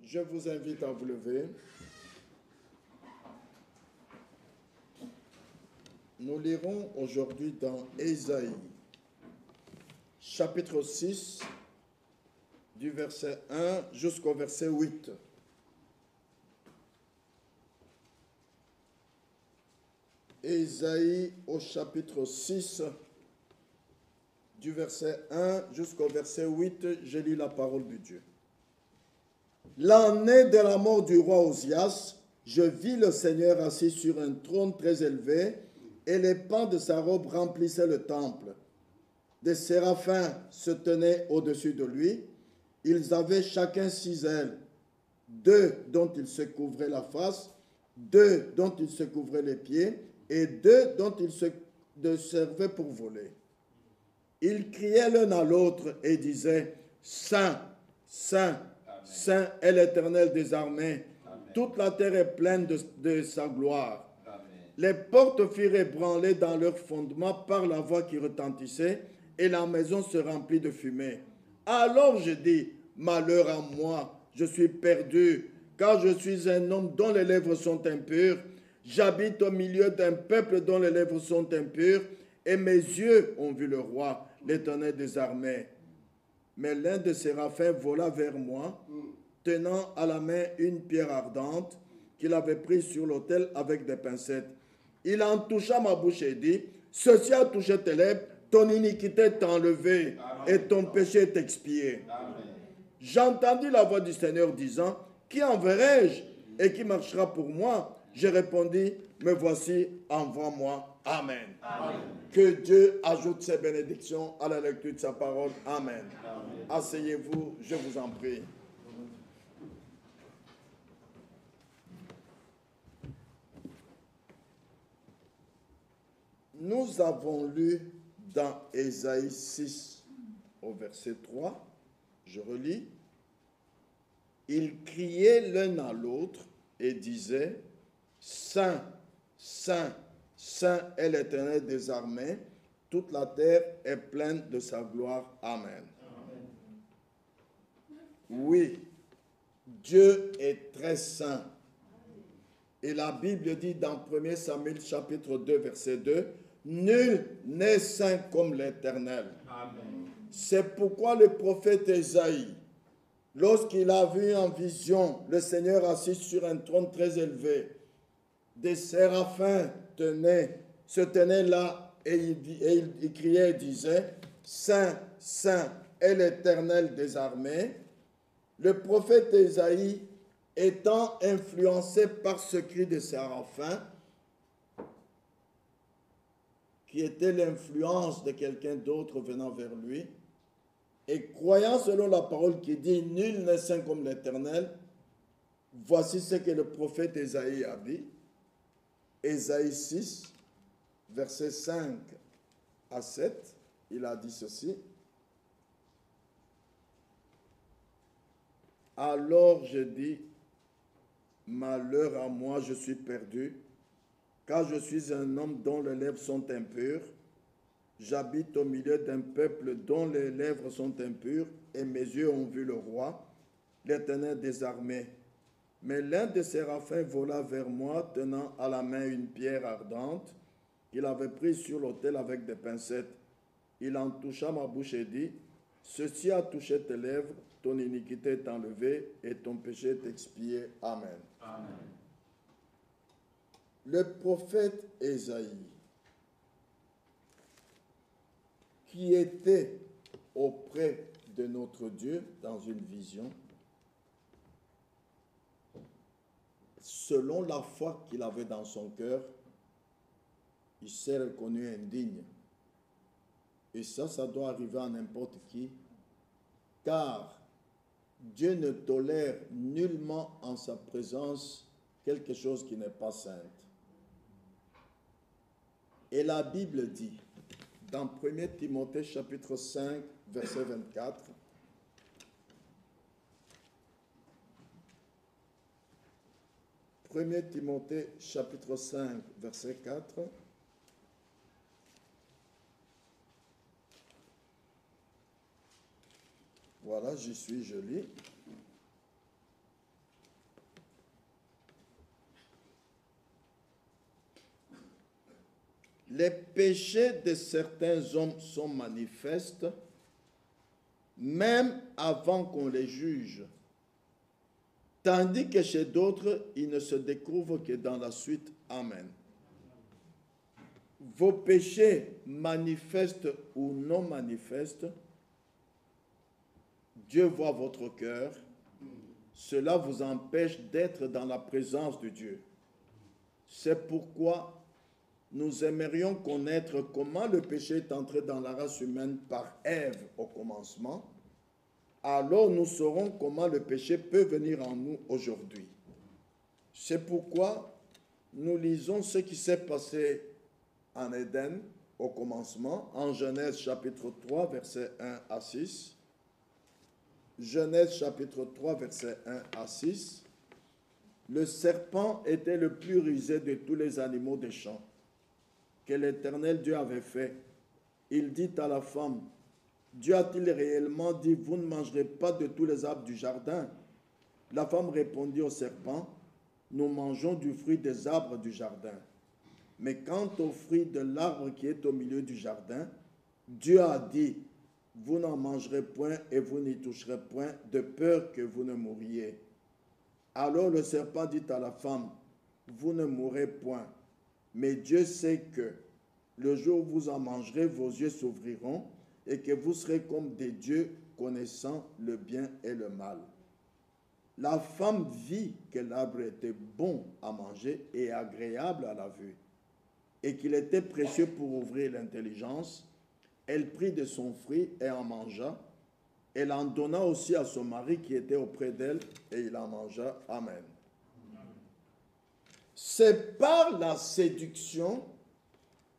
Je vous invite à vous lever. Nous lirons aujourd'hui dans Ésaïe, chapitre 6, du verset 1 jusqu'au verset 8. Ésaïe au chapitre 6, du verset 1 jusqu'au verset 8, je lis la parole de Dieu. L'année de la mort du roi Osias, je vis le Seigneur assis sur un trône très élevé, et les pans de sa robe remplissaient le temple. Des séraphins se tenaient au-dessus de lui. Ils avaient chacun 6 ailes, 2 dont ils se couvraient la face, 2 dont ils se couvraient les pieds, et 2 dont ils se servaient pour voler. Ils criaient l'un à l'autre et disaient « Saint, Saint, Saint est l'Éternel des armées. Toute la terre est pleine de sa gloire. » Les portes furent ébranlées dans leur fondement par la voix qui retentissait, et la maison se remplit de fumée. Alors je dis, malheur à moi, je suis perdu, car je suis un homme dont les lèvres sont impures. J'habite au milieu d'un peuple dont les lèvres sont impures, et mes yeux ont vu le roi, l'Éternel des armées. Mais l'un de ses séraphins vola vers moi, tenant à la main une pierre ardente qu'il avait prise sur l'autel avec des pincettes. Il en toucha ma bouche et dit, « Ceci a touché tes lèvres, ton iniquité est enlevée et ton péché est expié. » J'entendis la voix du Seigneur disant, « Qui enverrai-je et qui marchera pour moi ?» J'ai répondu, « Me voici, envoie-moi. » Amen. Amen. Que Dieu ajoute ses bénédictions à la lecture de sa parole. Amen. Amen. Asseyez-vous, je vous en prie. Nous avons lu dans Ésaïe 6 au verset 3, je relis, « Ils criaient l'un à l'autre et disaient, « Saint, Saint, Saint est l'Éternel des armées, toute la terre est pleine de sa gloire. Amen. » Amen. Oui, Dieu est très saint. Et la Bible dit dans 1 Samuel chapitre 2 verset 2, « Nul n'est saint comme l'Éternel. » C'est pourquoi le prophète Ésaïe, lorsqu'il a vu en vision le Seigneur assis sur un trône très élevé, des séraphins se tenaient là et il criait et disait, « Saint, Saint est l'Éternel des armées. » Le prophète Ésaïe, étant influencé par ce cri des séraphins, qui était l'influence de quelqu'un d'autre venant vers lui, et croyant selon la parole qui dit « Nul n'est saint comme l'Éternel », voici ce que le prophète Ésaïe a dit. Ésaïe 6, versets 5 à 7, il a dit ceci. « Alors je dis, malheur à moi, je suis perdu, car je suis un homme dont les lèvres sont impures. J'habite au milieu d'un peuple dont les lèvres sont impures, et mes yeux ont vu le roi, l'Éternel des armées. Mais l'un des séraphins vola vers moi, tenant à la main une pierre ardente qu'il avait prise sur l'autel avec des pincettes. Il en toucha ma bouche et dit, « Ceci a touché tes lèvres, ton iniquité est enlevée et ton péché est expié. » Amen. Amen. Le prophète Ésaïe, qui était auprès de notre Dieu dans une vision, selon la foi qu'il avait dans son cœur, il s'est reconnu indigne. Et ça doit arriver à n'importe qui, car Dieu ne tolère nullement en sa présence quelque chose qui n'est pas sainte. Et la Bible dit, dans 1 Timothée chapitre 5, verset 24, « 1 Timothée chapitre 5, verset 4, voilà, j'y suis, je lis. les péchés de certains hommes sont manifestes, même avant qu'on les juge, tandis que chez d'autres, ils ne se découvrent que dans la suite. Amen. Vos péchés manifestes ou non manifestes, Dieu voit votre cœur. Cela vous empêche d'être dans la présence de Dieu. C'est pourquoi nous aimerions connaître comment le péché est entré dans la race humaine par Ève au commencement. Alors nous saurons comment le péché peut venir en nous aujourd'hui. C'est pourquoi nous lisons ce qui s'est passé en Éden au commencement, en Genèse chapitre 3, versets 1 à 6. Genèse chapitre 3, versets 1 à 6. Le serpent était le plus rusé de tous les animaux des champs que l'Éternel Dieu avait fait. Il dit à la femme, Dieu a-t-il réellement dit, vous ne mangerez pas de tous les arbres du jardin? La femme répondit au serpent, nous mangeons du fruit des arbres du jardin. Mais quant au fruit de l'arbre qui est au milieu du jardin, Dieu a dit, vous n'en mangerez point et vous n'y toucherez point, de peur que vous ne mouriez. Alors le serpent dit à la femme, vous ne mourrez point, mais Dieu sait que le jour où vous en mangerez, vos yeux s'ouvriront et que vous serez comme des dieux connaissant le bien et le mal. La femme vit que l'arbre était bon à manger et agréable à la vue, et qu'il était précieux pour ouvrir l'intelligence. Elle prit de son fruit et en mangea. Elle en donna aussi à son mari qui était auprès d'elle, et il en mangea. Amen. C'est par la séduction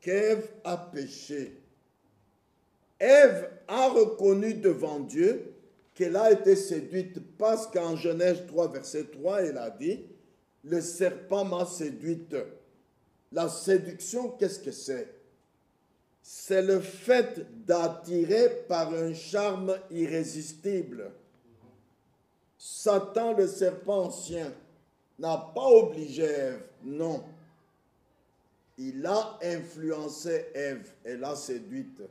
qu'Ève a péché. Ève a reconnu devant Dieu qu'elle a été séduite parce qu'en Genèse 3, verset 3, elle a dit, le serpent m'a séduite. La séduction, qu'est-ce que c'est? C'est le fait d'attirer par un charme irrésistible. Satan, le serpent ancien, n'a pas obligé Ève, non. Il a influencé Ève, elle l'a séduite.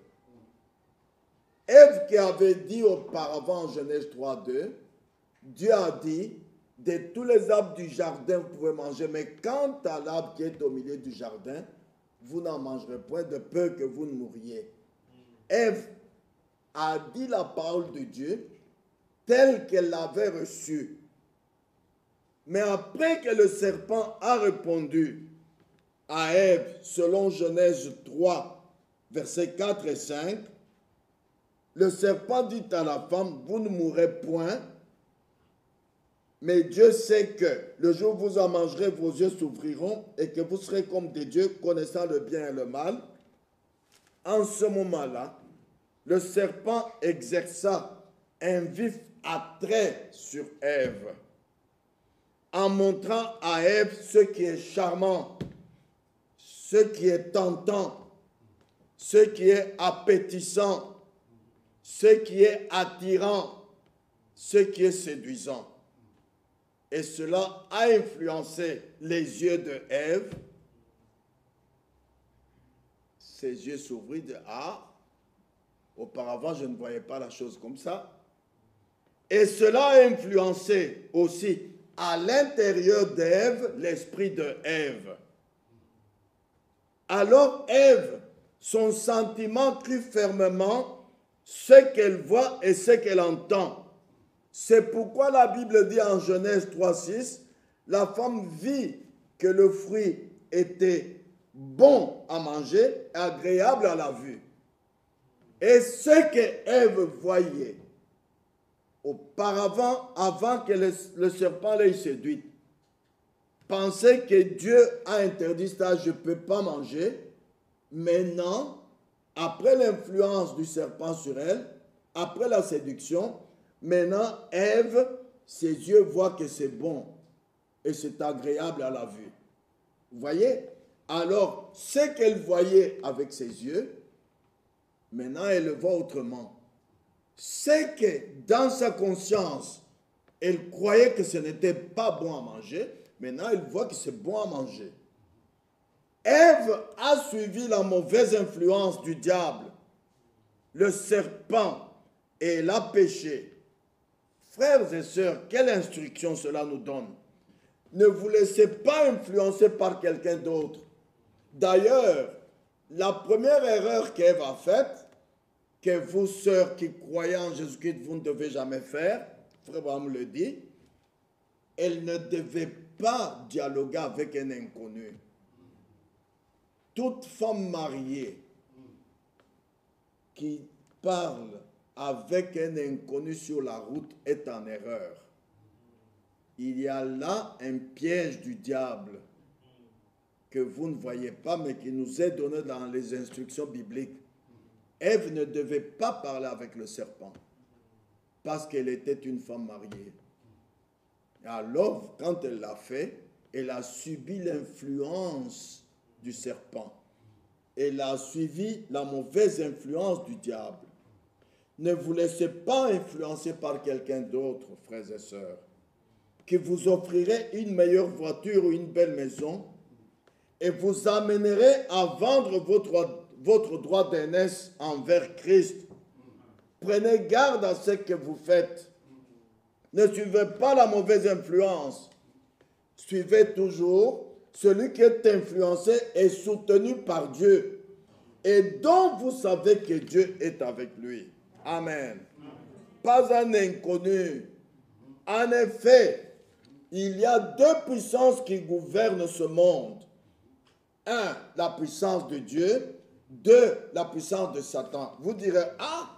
Ève qui avait dit auparavant en Genèse 3:2, Dieu a dit, de tous les arbres du jardin vous pouvez manger, mais quant à l'arbre qui est au milieu du jardin, vous n'en mangerez point de peur que vous ne mouriez. Ève a dit la parole de Dieu telle qu'elle l'avait reçue. Mais après que le serpent a répondu à Ève, selon Genèse 3, versets 4 et 5, le serpent dit à la femme, vous ne mourrez point, mais Dieu sait que le jour où vous en mangerez, vos yeux s'ouvriront et que vous serez comme des dieux connaissant le bien et le mal. En ce moment-là, le serpent exerça un vif attrait sur Ève, en montrant à Ève ce qui est charmant, ce qui est tentant, ce qui est appétissant, ce qui est attirant, ce qui est séduisant. Et cela a influencé les yeux de Ève. Ses yeux s'ouvrirent de ah, auparavant je ne voyais pas la chose comme ça. Et cela a influencé aussi à l'intérieur d'Ève l'esprit de Ève. Alors Ève, son sentiment crut fermement ce qu'elle voit et ce qu'elle entend. C'est pourquoi la Bible dit en Genèse 3:6, la femme vit que le fruit était bon à manger, agréable à la vue. Et ce que Ève voyait auparavant, avant que le serpent l'ait séduite, pensait que Dieu a interdit ça, je ne peux pas manger. Maintenant, après l'influence du serpent sur elle, après la séduction, maintenant, Ève, ses yeux voient que c'est bon et c'est agréable à la vue. Vous voyez? Alors, ce qu'elle voyait avec ses yeux, maintenant, elle le voit autrement. C'est que dans sa conscience, elle croyait que ce n'était pas bon à manger, maintenant, elle voit que c'est bon à manger. Ève a suivi la mauvaise influence du diable, le serpent, et elle a péché. Frères et sœurs, quelle instruction cela nous donne? Ne vous laissez pas influencer par quelqu'un d'autre. D'ailleurs, la première erreur qu'Ève a faite, que vous, sœurs qui croyez en Jésus-Christ, vous ne devez jamais faire, Frère Abraham le dit, elle ne devait pas dialoguer avec un inconnu. Toute femme mariée qui parle avec un inconnu sur la route est en erreur. Il y a là un piège du diable que vous ne voyez pas, mais qui nous est donné dans les instructions bibliques. Ève ne devait pas parler avec le serpent parce qu'elle était une femme mariée. Alors, quand elle l'a fait, elle a subi l'influence du serpent. Elle a suivi la mauvaise influence du diable. Ne vous laissez pas influencer par quelqu'un d'autre, frères et sœurs, qui vous offrirait une meilleure voiture ou une belle maison et vous amènerait à vendre votre droit d'aînesse envers Christ. Prenez garde à ce que vous faites. Ne suivez pas la mauvaise influence. Suivez toujours celui qui est influencé et soutenu par Dieu et dont vous savez que Dieu est avec lui. Amen. Pas un inconnu. En effet, il y a deux puissances qui gouvernent ce monde. Un, la puissance de Dieu. Deux, la puissance de Satan. Vous direz, ah,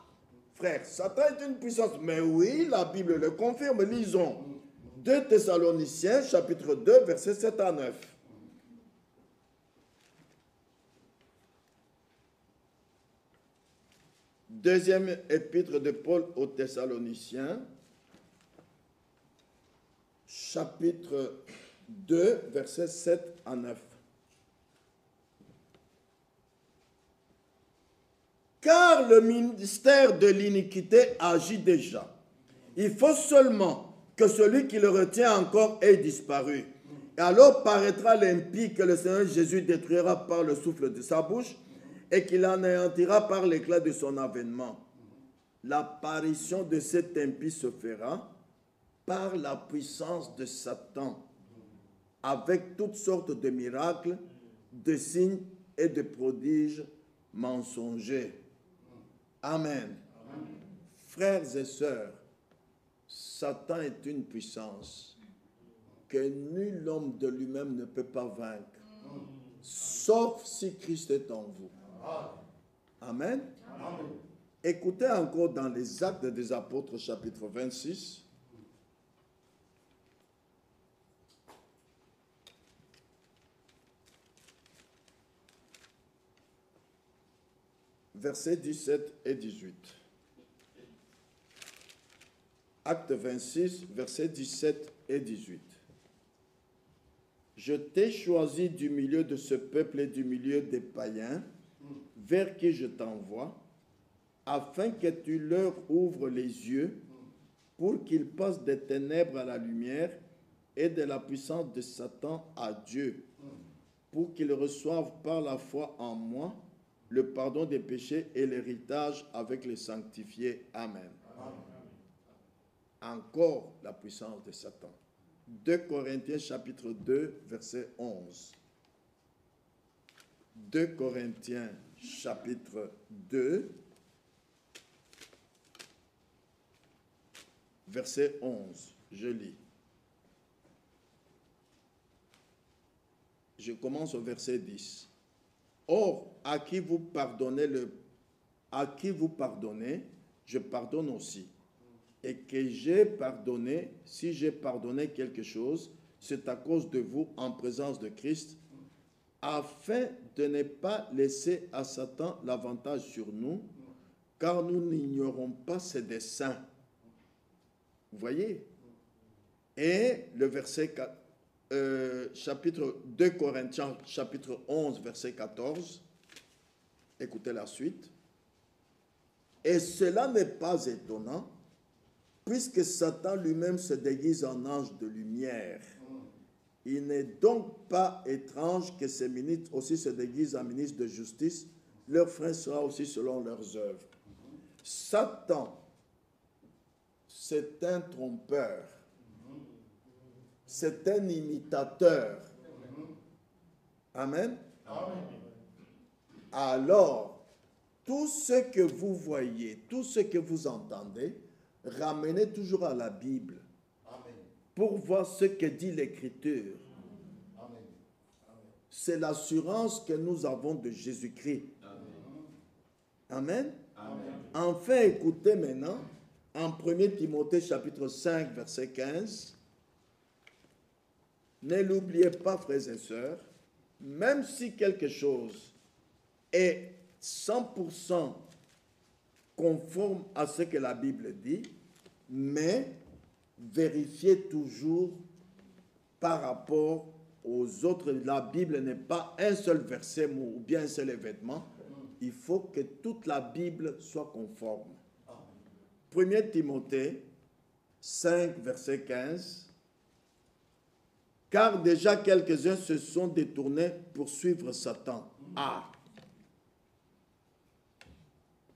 frère, Satan est une puissance. Mais oui, la Bible le confirme. Lisons 2 Thessaloniciens, chapitre 2, versets 7 à 9. Deuxième épître de Paul aux Thessaloniciens, chapitre 2, versets 7 à 9. Car le ministère de l'iniquité agit déjà. Il faut seulement que celui qui le retient encore ait disparu. Et alors paraîtra l'impie que le Seigneur Jésus détruira par le souffle de sa bouche et qu'il anéantira par l'éclat de son avènement. L'apparition de cet impie se fera par la puissance de Satan, avec toutes sortes de miracles, de signes et de prodiges mensongers. Amen. Amen. Frères et sœurs, Satan est une puissance que nul homme de lui-même ne peut pas vaincre, sauf si Christ est en vous. Amen. Amen. Écoutez encore dans les Actes des Apôtres, chapitre 26. Versets 17 et 18. Acte 26, versets 17 et 18. Je t'ai choisi du milieu de ce peuple et du milieu des païens, vers qui je t'envoie, afin que tu leur ouvres les yeux, pour qu'ils passent des ténèbres à la lumière et de la puissance de Satan à Dieu, pour qu'ils reçoivent par la foi en moi le pardon des péchés et l'héritage avec les sanctifiés. Amen. Amen. Encore la puissance de Satan. 2 Corinthiens chapitre 2, verset 11. 2 Corinthiens chapitre 2, verset 11. Je lis. Je commence au verset 10. Or, à qui vous pardonnez, je pardonne aussi. Et que j'ai pardonné, si j'ai pardonné quelque chose, c'est à cause de vous en présence de Christ, afin de ne pas laisser à Satan l'avantage sur nous, car nous n'ignorons pas ses desseins. Vous voyez? Et le verset 4. Chapitre 2 Corinthiens, chapitre 11, verset 14. Écoutez la suite. Et cela n'est pas étonnant, puisque Satan lui-même se déguise en ange de lumière. Il n'est donc pas étrange que ces ministres aussi se déguisent en ministres de justice. Leur fin sera aussi selon leurs œuvres. Satan, c'est un trompeur. C'est un imitateur. Amen. Alors, tout ce que vous voyez, tout ce que vous entendez, ramenez toujours à la Bible pour voir ce que dit l'Écriture. C'est l'assurance que nous avons de Jésus-Christ. Amen. Enfin, écoutez maintenant, en 1 Timothée chapitre 5, verset 15, ne l'oubliez pas, frères et sœurs, même si quelque chose est 100% conforme à ce que la Bible dit, mais vérifiez toujours par rapport aux autres. La Bible n'est pas un seul verset ou bien un seul événement. Il faut que toute la Bible soit conforme. 1 Timothée 5, verset 15. Car déjà quelques-uns se sont détournés pour suivre Satan. Ah!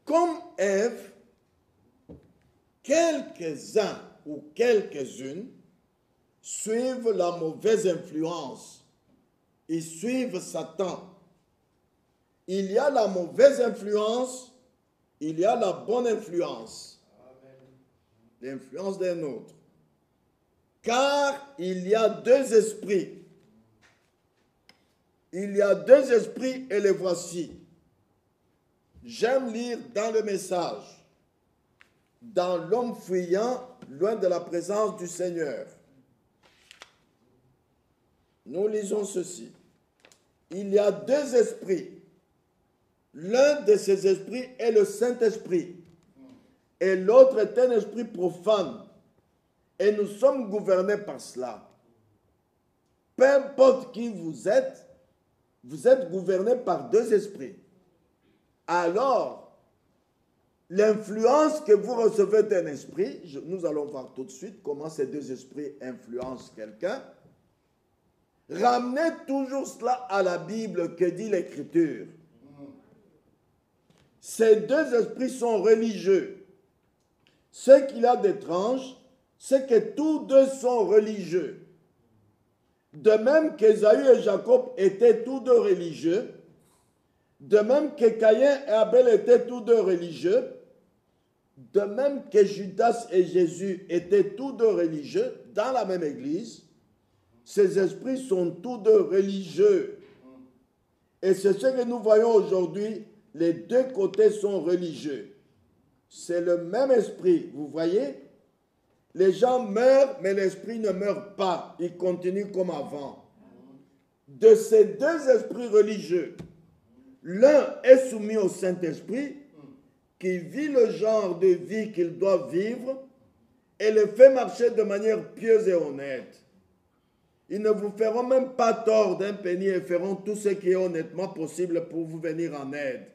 Comme Ève, quelques-uns ou quelques-unes suivent la mauvaise influence. Ils suivent Satan. Il y a la mauvaise influence, il y a la bonne influence. L'influence d'un autre. Car il y a deux esprits. Il y a deux esprits et les voici. J'aime lire dans le Message. Dans l'homme fuyant, loin de la présence du Seigneur. Nous lisons ceci. Il y a deux esprits. L'un de ces esprits est le Saint-Esprit. Et l'autre est un esprit profane. Et nous sommes gouvernés par cela. Peu importe qui vous êtes gouvernés par deux esprits. Alors, l'influence que vous recevez d'un esprit, nous allons voir tout de suite comment ces deux esprits influencent quelqu'un. Ramenez toujours cela à la Bible que dit l'Écriture. Ces deux esprits sont religieux. Ce qu'il y a d'étrange, c'est que tous deux sont religieux. De même qu'Ésaü et Jacob étaient tous deux religieux, de même que Caïn et Abel étaient tous deux religieux, de même que Judas et Jésus étaient tous deux religieux dans la même église, ces esprits sont tous deux religieux. Et c'est ce que nous voyons aujourd'hui, les deux côtés sont religieux. C'est le même esprit, vous voyez? Les gens meurent, mais l'esprit ne meurt pas. Il continue comme avant. De ces deux esprits religieux, l'un est soumis au Saint-Esprit, qui vit le genre de vie qu'il doit vivre et le fait marcher de manière pieuse et honnête. Ils ne vous feront même pas tort d'un penny et feront tout ce qui est honnêtement possible pour vous venir en aide.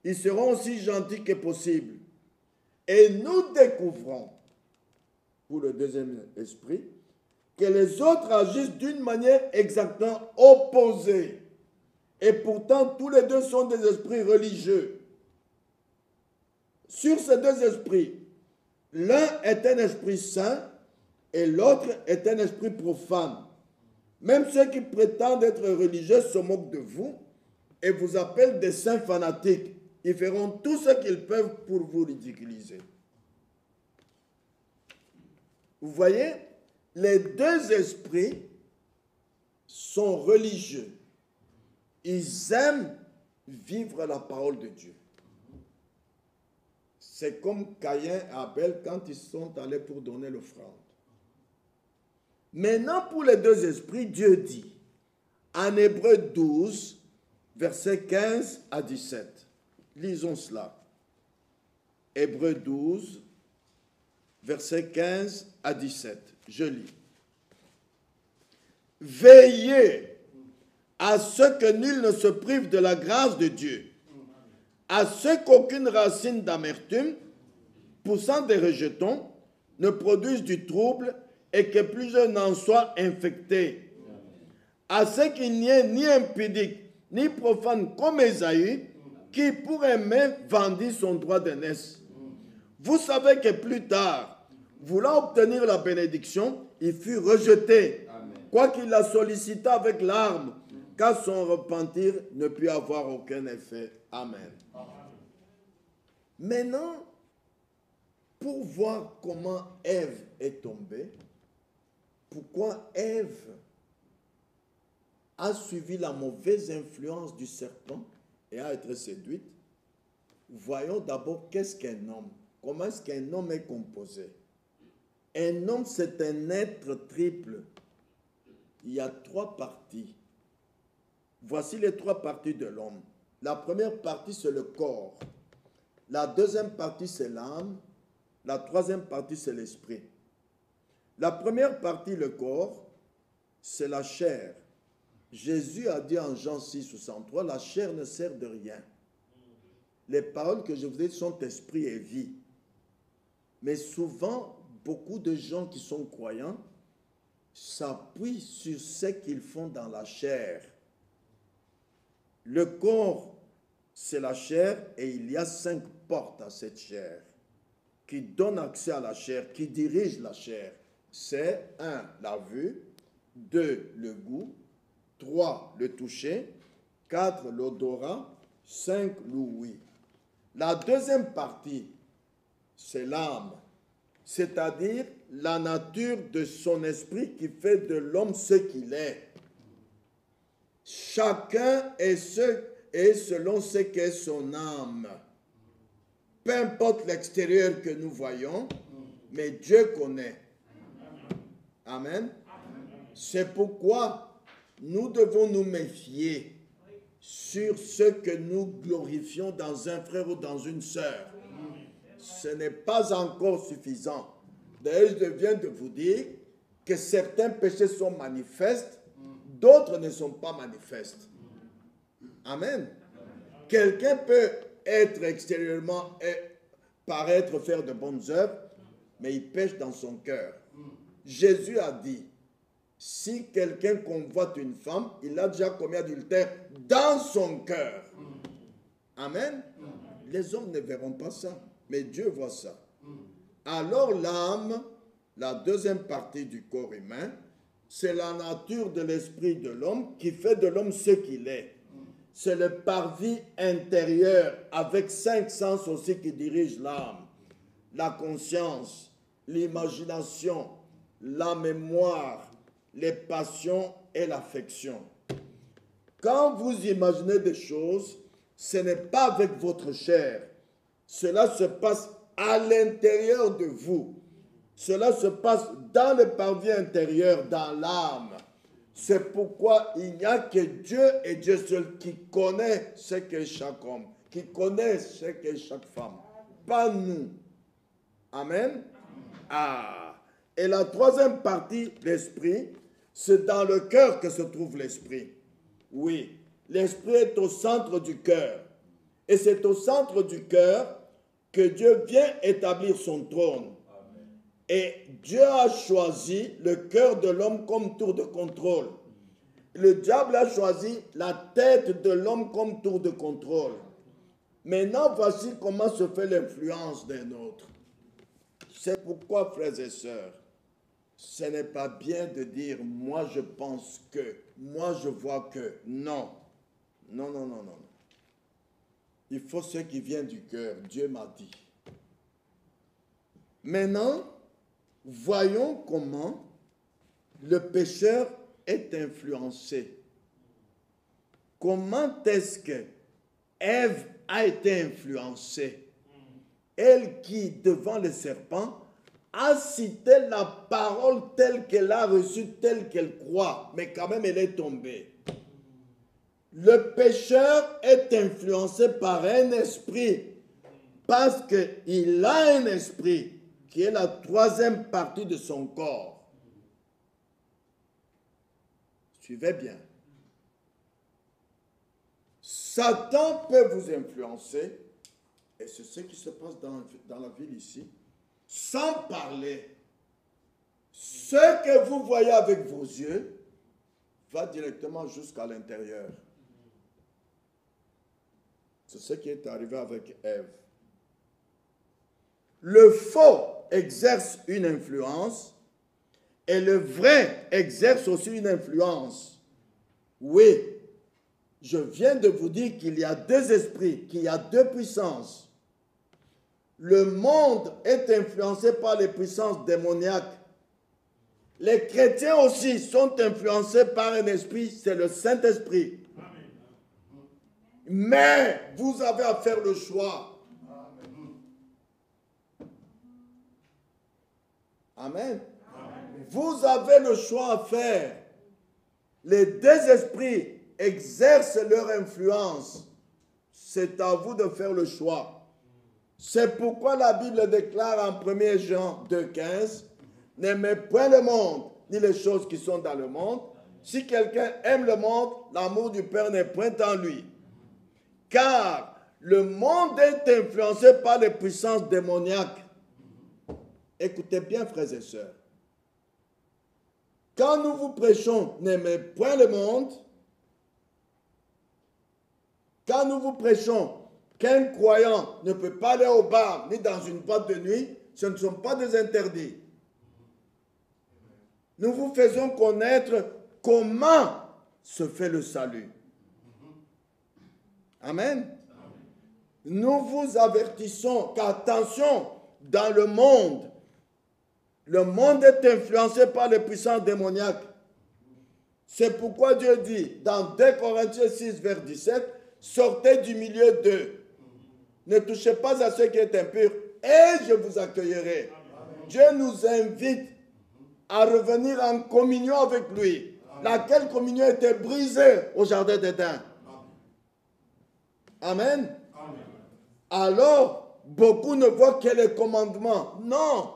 Ils seront aussi gentils que possible. Et nous découvrons, pour le deuxième esprit, que les autres agissent d'une manière exactement opposée. Et pourtant, tous les deux sont des esprits religieux. Sur ces deux esprits, l'un est un esprit saint et l'autre est un esprit profane. Même ceux qui prétendent être religieux se moquent de vous et vous appellent des saints fanatiques. Ils feront tout ce qu'ils peuvent pour vous ridiculiser. Vous voyez, les deux esprits sont religieux. Ils aiment vivre la parole de Dieu. C'est comme Caïn et Abel quand ils sont allés pour donner l'offrande. Maintenant, pour les deux esprits, Dieu dit, en Hébreux 12, versets 15 à 17. Lisons cela. Hébreux 12, versets 15 à 17. Je lis. Veillez à ce que nul ne se prive de la grâce de Dieu, à ce qu'aucune racine d'amertume, poussant des rejetons, ne produise du trouble et que plusieurs n'en soient infectés. À ce qu'il n'y ait ni impudique, ni profane comme Ésaü, qui pour aimer vendit son droit d'aînesse. Vous savez que plus tard, voulant obtenir la bénédiction, il fut rejeté, quoiqu'il la sollicita avec larmes, car son repentir ne put avoir aucun effet. Amen. Maintenant, pour voir comment Ève est tombée, pourquoi Ève a suivi la mauvaise influence du serpent et a été séduite, voyons d'abord qu'est-ce qu'un homme. Comment est-ce qu'un homme est composé? Un homme, c'est un être triple. Il y a 3 parties. Voici les 3 parties de l'homme. La première partie, c'est le corps. La deuxième partie, c'est l'âme. La troisième partie, c'est l'esprit. La première partie, le corps, c'est la chair. Jésus a dit en Jean 6, 63, la chair ne sert de rien. Les paroles que je vous ai dites sont esprit et vie. Mais souvent, beaucoup de gens qui sont croyants s'appuient sur ce qu'ils font dans la chair. Le corps, c'est la chair et il y a 5 portes à cette chair qui donnent accès à la chair, qui dirigent la chair. C'est 1, la vue, 2, le goût, 3, le toucher, 4, l'odorat, 5, l'ouïe. La deuxième partie, c'est l'âme, c'est-à-dire la nature de son esprit qui fait de l'homme ce qu'il est. Chacun est selon ce qu'est son âme. Peu importe l'extérieur que nous voyons, mais Dieu connaît. Amen. C'est pourquoi nous devons nous méfier sur ce que nous glorifions dans un frère ou dans une sœur. Ce n'est pas encore suffisant. D'ailleurs, je viens de vous dire que certains péchés sont manifestes, d'autres ne sont pas manifestes. Amen. Quelqu'un peut être extérieurement et paraître faire de bonnes œuvres, mais il pêche dans son cœur. Jésus a dit, si quelqu'un convoite une femme, il a déjà commis adultère dans son cœur. Amen. Les hommes ne verront pas ça, mais Dieu voit ça. Alors l'âme, la deuxième partie du corps humain, c'est la nature de l'esprit de l'homme qui fait de l'homme ce qu'il est. C'est le parvis intérieur avec 5 sens aussi qui dirigent l'âme. La conscience, l'imagination, la mémoire, les passions et l'affection. Quand vous imaginez des choses, ce n'est pas avec votre chair. Cela se passe à l'intérieur de vous. Cela se passe dans le parvis intérieur, dans l'âme. C'est pourquoi il n'y a que Dieu et Dieu seul qui connaît ce qu'est chaque homme, qui connaît ce qu'est chaque femme. Pas nous. Amen. Ah. Et la troisième partie, l'esprit, c'est dans le cœur que se trouve l'esprit. Oui, l'esprit est au centre du cœur. Et c'est au centre du cœur que Dieu vient établir son trône. Et Dieu a choisi le cœur de l'homme comme tour de contrôle. Le diable a choisi la tête de l'homme comme tour de contrôle. Maintenant, voici comment se fait l'influence d'un autre. C'est pourquoi, frères et sœurs, ce n'est pas bien de dire « moi je pense que »,« moi je vois que ». Non. Non, non, non, non. Il faut ce qui vient du cœur. Dieu m'a dit. Maintenant, voyons comment le pécheur est influencé. Comment est-ce que Ève a été influencée? Elle qui, devant le serpent, a cité la parole telle qu'elle a reçue, telle qu'elle croit, mais quand même elle est tombée. Le pécheur est influencé par un esprit, parce qu'il a un esprit qui est la troisième partie de son corps. Suivez bien. Satan peut vous influencer, et c'est ce qui se passe dans la ville ici, sans parler, Ce que vous voyez avec vos yeux va directement jusqu'à l'intérieur. C'est ce qui est arrivé avec Ève. Le faux exerce une influence et le vrai exerce aussi une influence. Oui, je viens de vous dire qu'il y a deux esprits, qu'il y a deux puissances. Le monde est influencé par les puissances démoniaques. Les chrétiens aussi sont influencés par un esprit, c'est le Saint-Esprit. Mais vous avez à faire le choix. Amen. Vous avez le choix à faire. Les deux esprits exercent leur influence. C'est à vous de faire le choix. C'est pourquoi la Bible déclare en 1 Jean 2,15 « N'aimez point le monde, ni les choses qui sont dans le monde. Si quelqu'un aime le monde, l'amour du Père n'est point en lui. Car le monde est influencé par les puissances démoniaques. » Écoutez bien, frères et sœurs. Quand nous vous prêchons, n'aimez point le monde. Quand nous vous prêchons qu'un croyant ne peut pas aller au bar ni dans une boîte de nuit, ce ne sont pas des interdits. Nous vous faisons connaître comment se fait le salut. Amen. Nous vous avertissons qu'attention, dans le monde est influencé par les puissances démoniaques. C'est pourquoi Dieu dit dans 2 Corinthiens 6, vers 17, sortez du milieu d'eux. Ne touchez pas à ce qui est impur et je vous accueillerai. Amen. Dieu nous invite à revenir en communion avec lui. Amen. Laquelle communion était brisée au jardin d'Éden. Amen. Amen. Alors, beaucoup ne voient que les commandements. Non.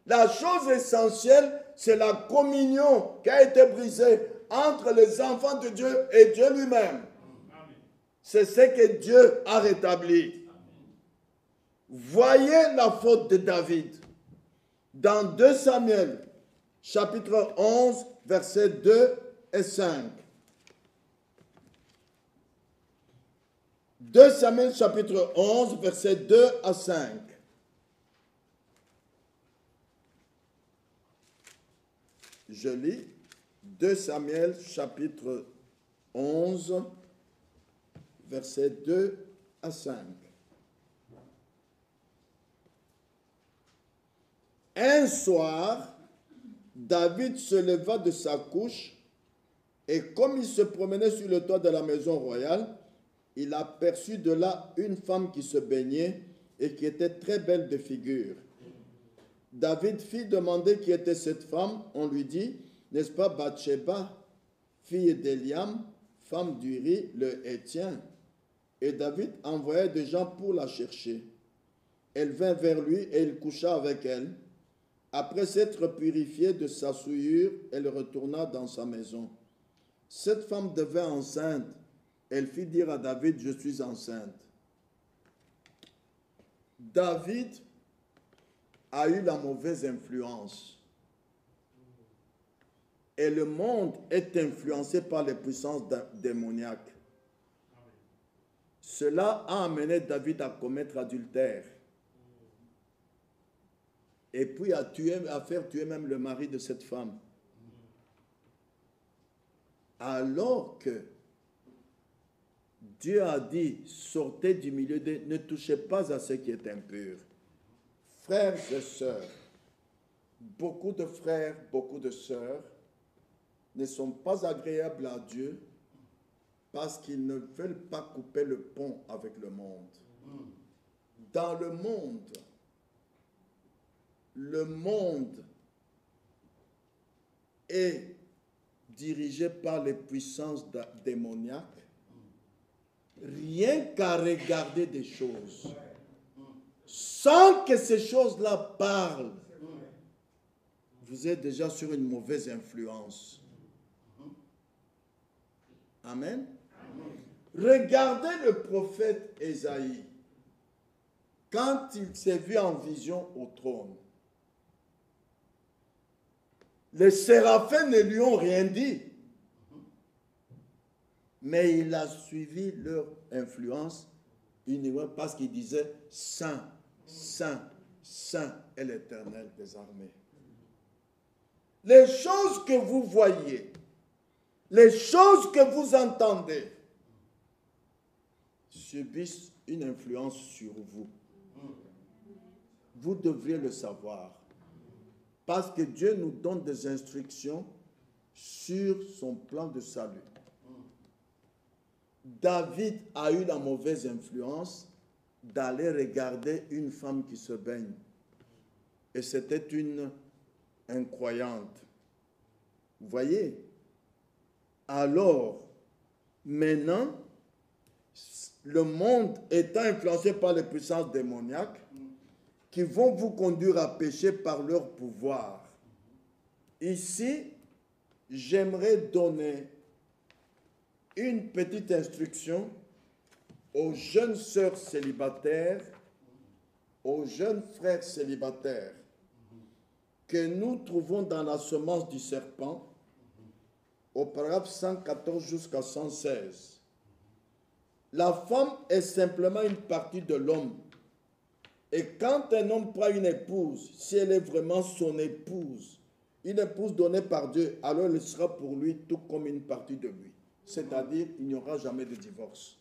La chose essentielle, c'est la communion qui a été brisée entre les enfants de Dieu et Dieu lui-même. C'est ce que Dieu a rétabli. Voyez la faute de David. Dans 2 Samuel, chapitre 11, versets 2 et 5. 2 Samuel, chapitre 11, versets 2 à 5. Je lis 2 Samuel, chapitre 11, versets 2 à 5. Un soir, David se leva de sa couche et comme il se promenait sur le toit de la maison royale, il aperçut de là une femme qui se baignait et qui était très belle de figure. David fit demander qui était cette femme. On lui dit, n'est-ce pas Bathsheba, fille d'Eliam, femme d'Uri, le Héthien? Et David envoya des gens pour la chercher. Elle vint vers lui et il coucha avec elle. Après s'être purifiée de sa souillure, elle retourna dans sa maison. Cette femme devint enceinte. Elle fit dire à David, je suis enceinte. David a eu la mauvaise influence. Et le monde est influencé par les puissances démoniaques. Cela a amené David à commettre adultère. Et puis à faire tuer même le mari de cette femme. Alors que Dieu a dit, sortez du milieu d'eux, ne touchez pas à ce qui est impur. Frères et sœurs, beaucoup de frères, beaucoup de sœurs ne sont pas agréables à Dieu parce qu'ils ne veulent pas couper le pont avec le monde. Dans le monde est dirigé par les puissances démoniaques. Rien qu'à regarder des choses, sans que ces choses-là parlent, vous êtes déjà sur une mauvaise influence. Amen. Regardez le prophète Ésaïe. Quand il s'est vu en vision au trône, Les séraphins ne lui ont rien dit. Mais il a suivi leur influence uniquement parce qu'il disait « Saint, Saint, Saint est l'Éternel des armées ». Les choses que vous voyez, les choses que vous entendez, subissent une influence sur vous. Vous devriez le savoir. Parce que Dieu nous donne des instructions sur son plan de salut. David a eu la mauvaise influence d'aller regarder une femme qui se baigne. Et c'était une incroyante. Vous voyez? Alors, maintenant, le monde étant influencé par les puissances démoniaques qui vont vous conduire à pécher par leur pouvoir. Ici, j'aimerais donner une petite instruction aux jeunes sœurs célibataires, aux jeunes frères célibataires que nous trouvons dans la semence du serpent, au paragraphe 114 jusqu'à 116. La femme est simplement une partie de l'homme. Et quand un homme prend une épouse, si elle est vraiment son épouse, une épouse donnée par Dieu, alors elle sera pour lui tout comme une partie de lui. C'est-à-dire, il n'y aura jamais de divorce.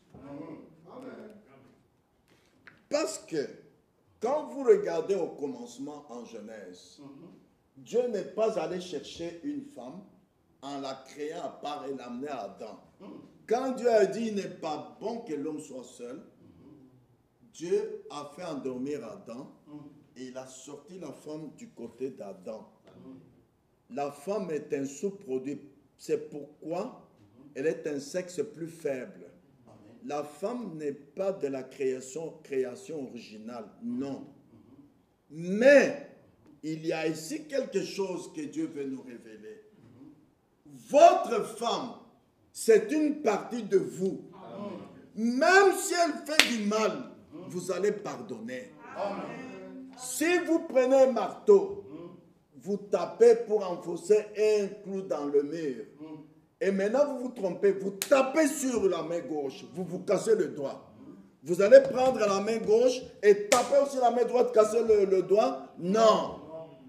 Parce que, quand vous regardez au commencement en Genèse, Dieu n'est pas allé chercher une femme en la créant à part et l'amener à Adam. Quand Dieu a dit, il n'est pas bon que l'homme soit seul, Dieu a fait endormir Adam et il a sorti la femme du côté d'Adam. La femme est un sous-produit. C'est pourquoi elle est un sexe plus faible. La femme n'est pas de la création originale, non. Mais il y a ici quelque chose que Dieu veut nous révéler. Votre femme, c'est une partie de vous. Même si elle fait du mal, vous allez pardonner. Si vous prenez un marteau, vous tapez pour enfoncer un clou dans le mur. Et maintenant, vous vous trompez, vous tapez sur la main gauche, vous vous cassez le doigt. Vous allez prendre la main gauche et taper aussi la main droite, casser le doigt? Non.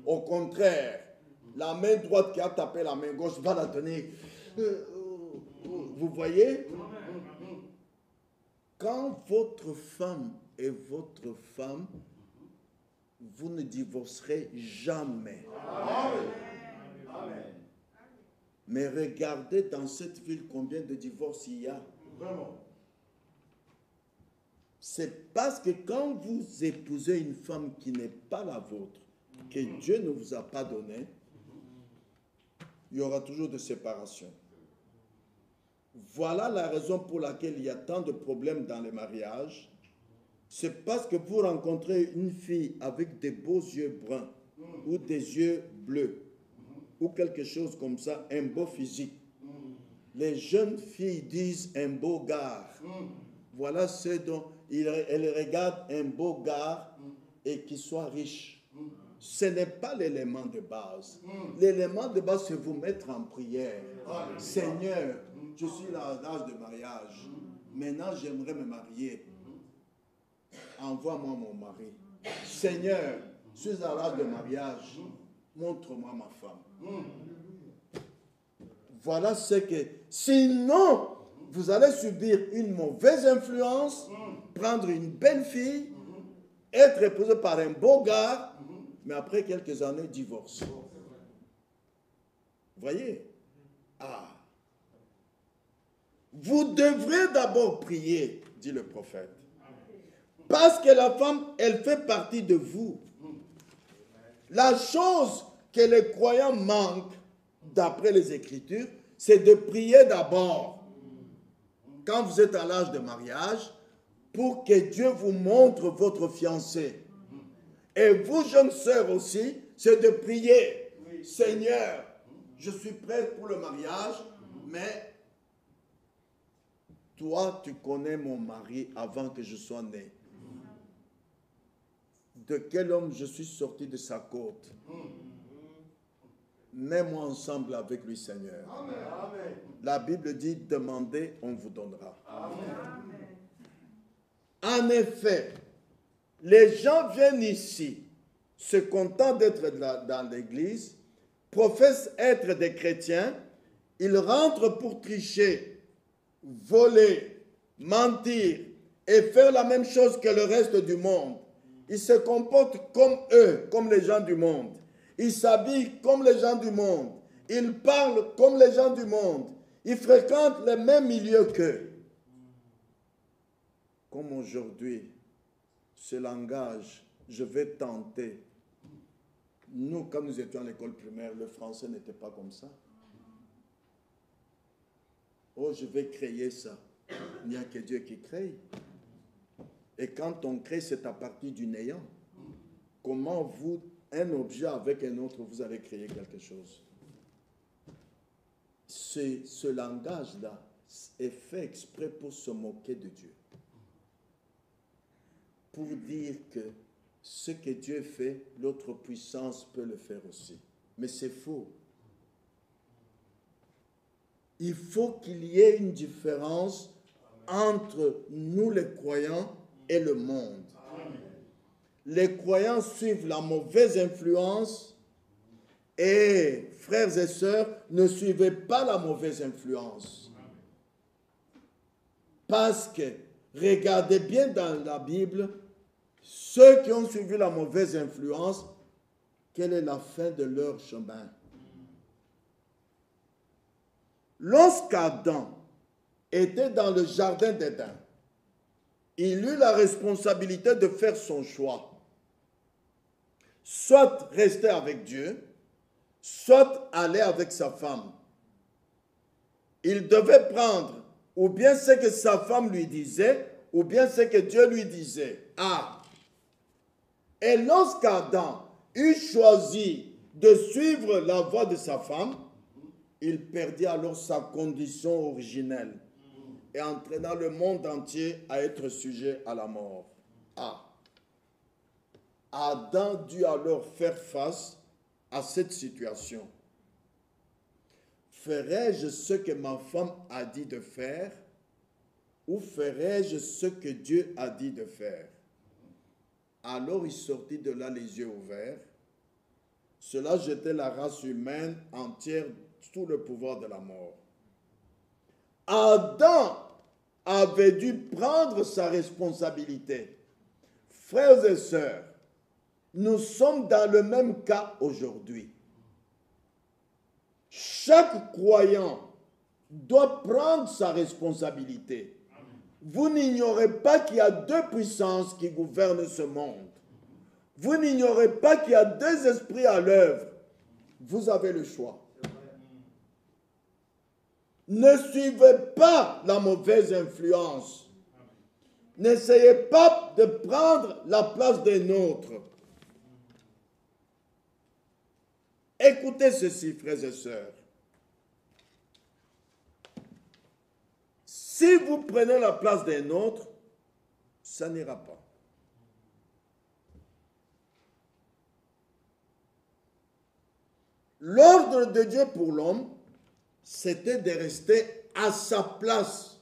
Au contraire, la main droite qui a tapé la main gauche va la tenir. Vous voyez? Quand votre femme est votre femme, vous ne divorcerez jamais. Amen. Mais regardez dans cette ville combien de divorces il y a. Vraiment. C'est parce que quand vous épousez une femme qui n'est pas la vôtre, que Dieu ne vous a pas donnée, il y aura toujours de séparation. Voilà la raison pour laquelle il y a tant de problèmes dans les mariages. C'est parce que vous rencontrez une fille avec des beaux yeux bruns ou des yeux bleus ou quelque chose comme ça, un beau physique. Les jeunes filles disent un beau gars. Voilà ce dont elles regardent un beau gars et qui soit riche. Ce n'est pas l'élément de base. L'élément de base, c'est vous mettre en prière. Seigneur, je suis à l'âge de mariage. Maintenant, j'aimerais me marier. Envoie-moi mon mari. Seigneur, je suis à l'âge de mariage. Montre-moi ma femme. Voilà ce que... Sinon, vous allez subir une mauvaise influence, prendre une belle fille, être épousé par un beau gars, mais après quelques années, divorce. Vous voyez? Ah. Vous devrez d'abord prier, dit le prophète. Parce que la femme, elle fait partie de vous. La chose que les croyants manquent, d'après les Écritures, c'est de prier d'abord, quand vous êtes à l'âge de mariage, pour que Dieu vous montre votre fiancé. Et vous, jeunes sœurs aussi, c'est de prier. Seigneur, je suis prête pour le mariage, mais toi, tu connais mon mari avant que je sois né. De quel homme je suis sorti de sa côte? Mets-moi ensemble avec lui, Seigneur. Amen. La Bible dit, demandez, on vous donnera. Amen. En effet, les gens viennent ici, se contentent d'être dans l'église, professent être des chrétiens, ils rentrent pour tricher, voler, mentir et faire la même chose que le reste du monde. Ils se comportent comme eux, comme les gens du monde. Ils s'habillent comme les gens du monde. Ils parlent comme les gens du monde. Ils fréquentent les mêmes milieux qu'eux. Comme aujourd'hui, ce langage, je vais tenter. Nous, quand nous étions à l'école primaire, le français n'était pas comme ça. Oh, je vais créer ça. Il n'y a que Dieu qui crée. Et quand on crée, c'est à partir du néant. Comment vous, un objet avec un autre, vous allez créer quelque chose? Ce langage-là est fait exprès pour se moquer de Dieu. Pour dire que ce que Dieu fait, l'autre puissance peut le faire aussi. Mais c'est faux. Il faut qu'il y ait une différence entre nous les croyants et le monde. Amen. Les croyants suivent la mauvaise influence et frères et sœurs, ne suivez pas la mauvaise influence. Parce que, regardez bien dans la Bible, ceux qui ont suivi la mauvaise influence, quelle est la fin de leur chemin? Lorsqu'Adam était dans le jardin d'Éden, il eut la responsabilité de faire son choix. Soit rester avec Dieu, soit aller avec sa femme. Il devait prendre ou bien ce que sa femme lui disait, ou bien ce que Dieu lui disait. Ah! Et lorsqu'Adam eut choisi de suivre la voie de sa femme, il perdit alors sa condition originelle et entraîna le monde entier à être sujet à la mort. Ah! Adam dut alors faire face à cette situation. Ferai-je ce que ma femme a dit de faire ou ferai-je ce que Dieu a dit de faire? Alors il sortit de là les yeux ouverts. Cela jetait la race humaine entière sous le pouvoir de la mort. Adam avait dû prendre sa responsabilité. Frères et sœurs, nous sommes dans le même cas aujourd'hui. Chaque croyant doit prendre sa responsabilité. Vous n'ignorez pas qu'il y a deux puissances qui gouvernent ce monde. Vous n'ignorez pas qu'il y a deux esprits à l'œuvre. Vous avez le choix. Ne suivez pas la mauvaise influence. N'essayez pas de prendre la place d'un autre. Écoutez ceci, frères et sœurs. Si vous prenez la place d'un autre, ça n'ira pas. L'ordre de Dieu pour l'homme, c'était de rester à sa place.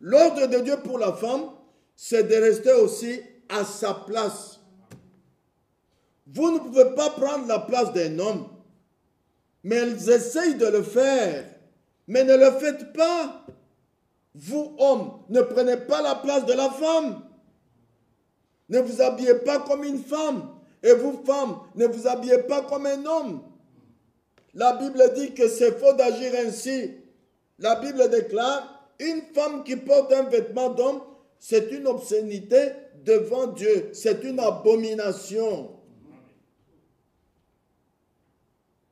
L'ordre de Dieu pour la femme, c'est de rester aussi à sa place. Vous ne pouvez pas prendre la place d'un homme, mais elles essayent de le faire. Mais ne le faites pas. Vous, hommes, ne prenez pas la place de la femme. Ne vous habillez pas comme une femme. Et vous, femmes, ne vous habillez pas comme un homme. La Bible dit que c'est faux d'agir ainsi. La Bible déclare, une femme qui porte un vêtement d'homme, c'est une obscénité devant Dieu. C'est une abomination.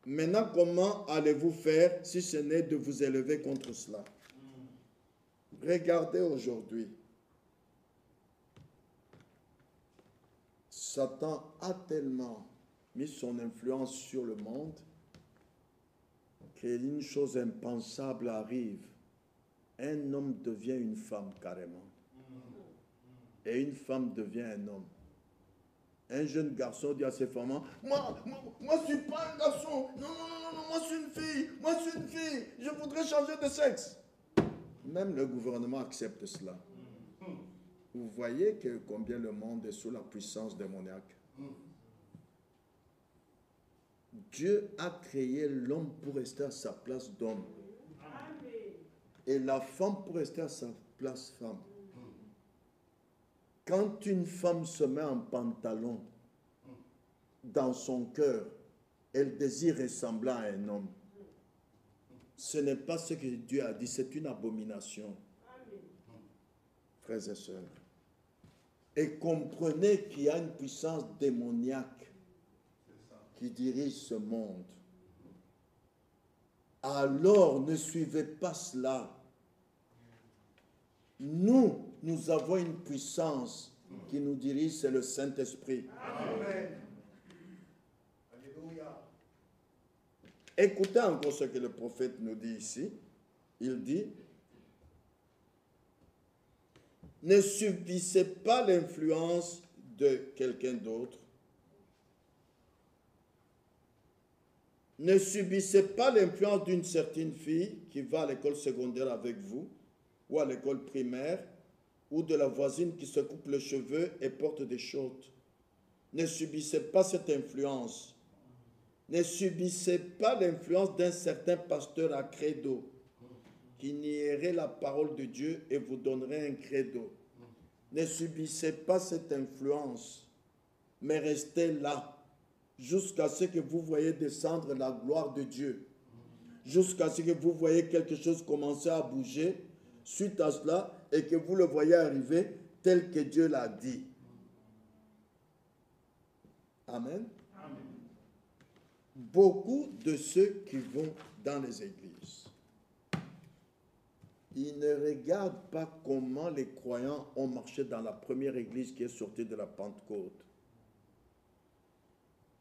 Maintenant, comment allez-vous faire si ce n'est de vous élever contre cela? Regardez aujourd'hui. Satan a tellement mis son influence sur le monde qu'une chose impensable arrive. Un homme devient une femme carrément. Et une femme devient un homme. Un jeune garçon dit à ses femmes, moi, je ne suis pas un garçon. Non, moi, je suis une fille. Moi, je suis une fille. Je voudrais changer de sexe. Même le gouvernement accepte cela. Vous voyez combien le monde est sous la puissance démoniaque. Dieu a créé l'homme pour rester à sa place d'homme. Et la femme pour rester à sa place femme. Quand une femme se met en pantalon, dans son cœur, elle désire ressembler à un homme. Ce n'est pas ce que Dieu a dit, c'est une abomination. Frères et sœurs. Et comprenez qu'il y a une puissance démoniaque qui dirige ce monde. Alors, ne suivez pas cela. Nous avons une puissance qui nous dirige, c'est le Saint-Esprit. Amen. Alléluia. Écoutez encore ce que le prophète nous dit ici. Il dit, ne subissez pas l'influence de quelqu'un d'autre. Ne subissez pas l'influence d'une certaine fille qui va à l'école secondaire avec vous, ou à l'école primaire, ou de la voisine qui se coupe les cheveux et porte des shorts. Ne subissez pas cette influence. Ne subissez pas l'influence d'un certain pasteur à credo qui nierait la parole de Dieu et vous donnerait un credo. Ne subissez pas cette influence, mais restez là jusqu'à ce que vous voyez descendre la gloire de Dieu, jusqu'à ce que vous voyez quelque chose commencer à bouger suite à cela et que vous le voyez arriver tel que Dieu l'a dit. Amen. Amen. Beaucoup de ceux qui vont dans les églises, ils ne regardent pas comment les croyants ont marché dans la première église qui est sortie de la Pentecôte.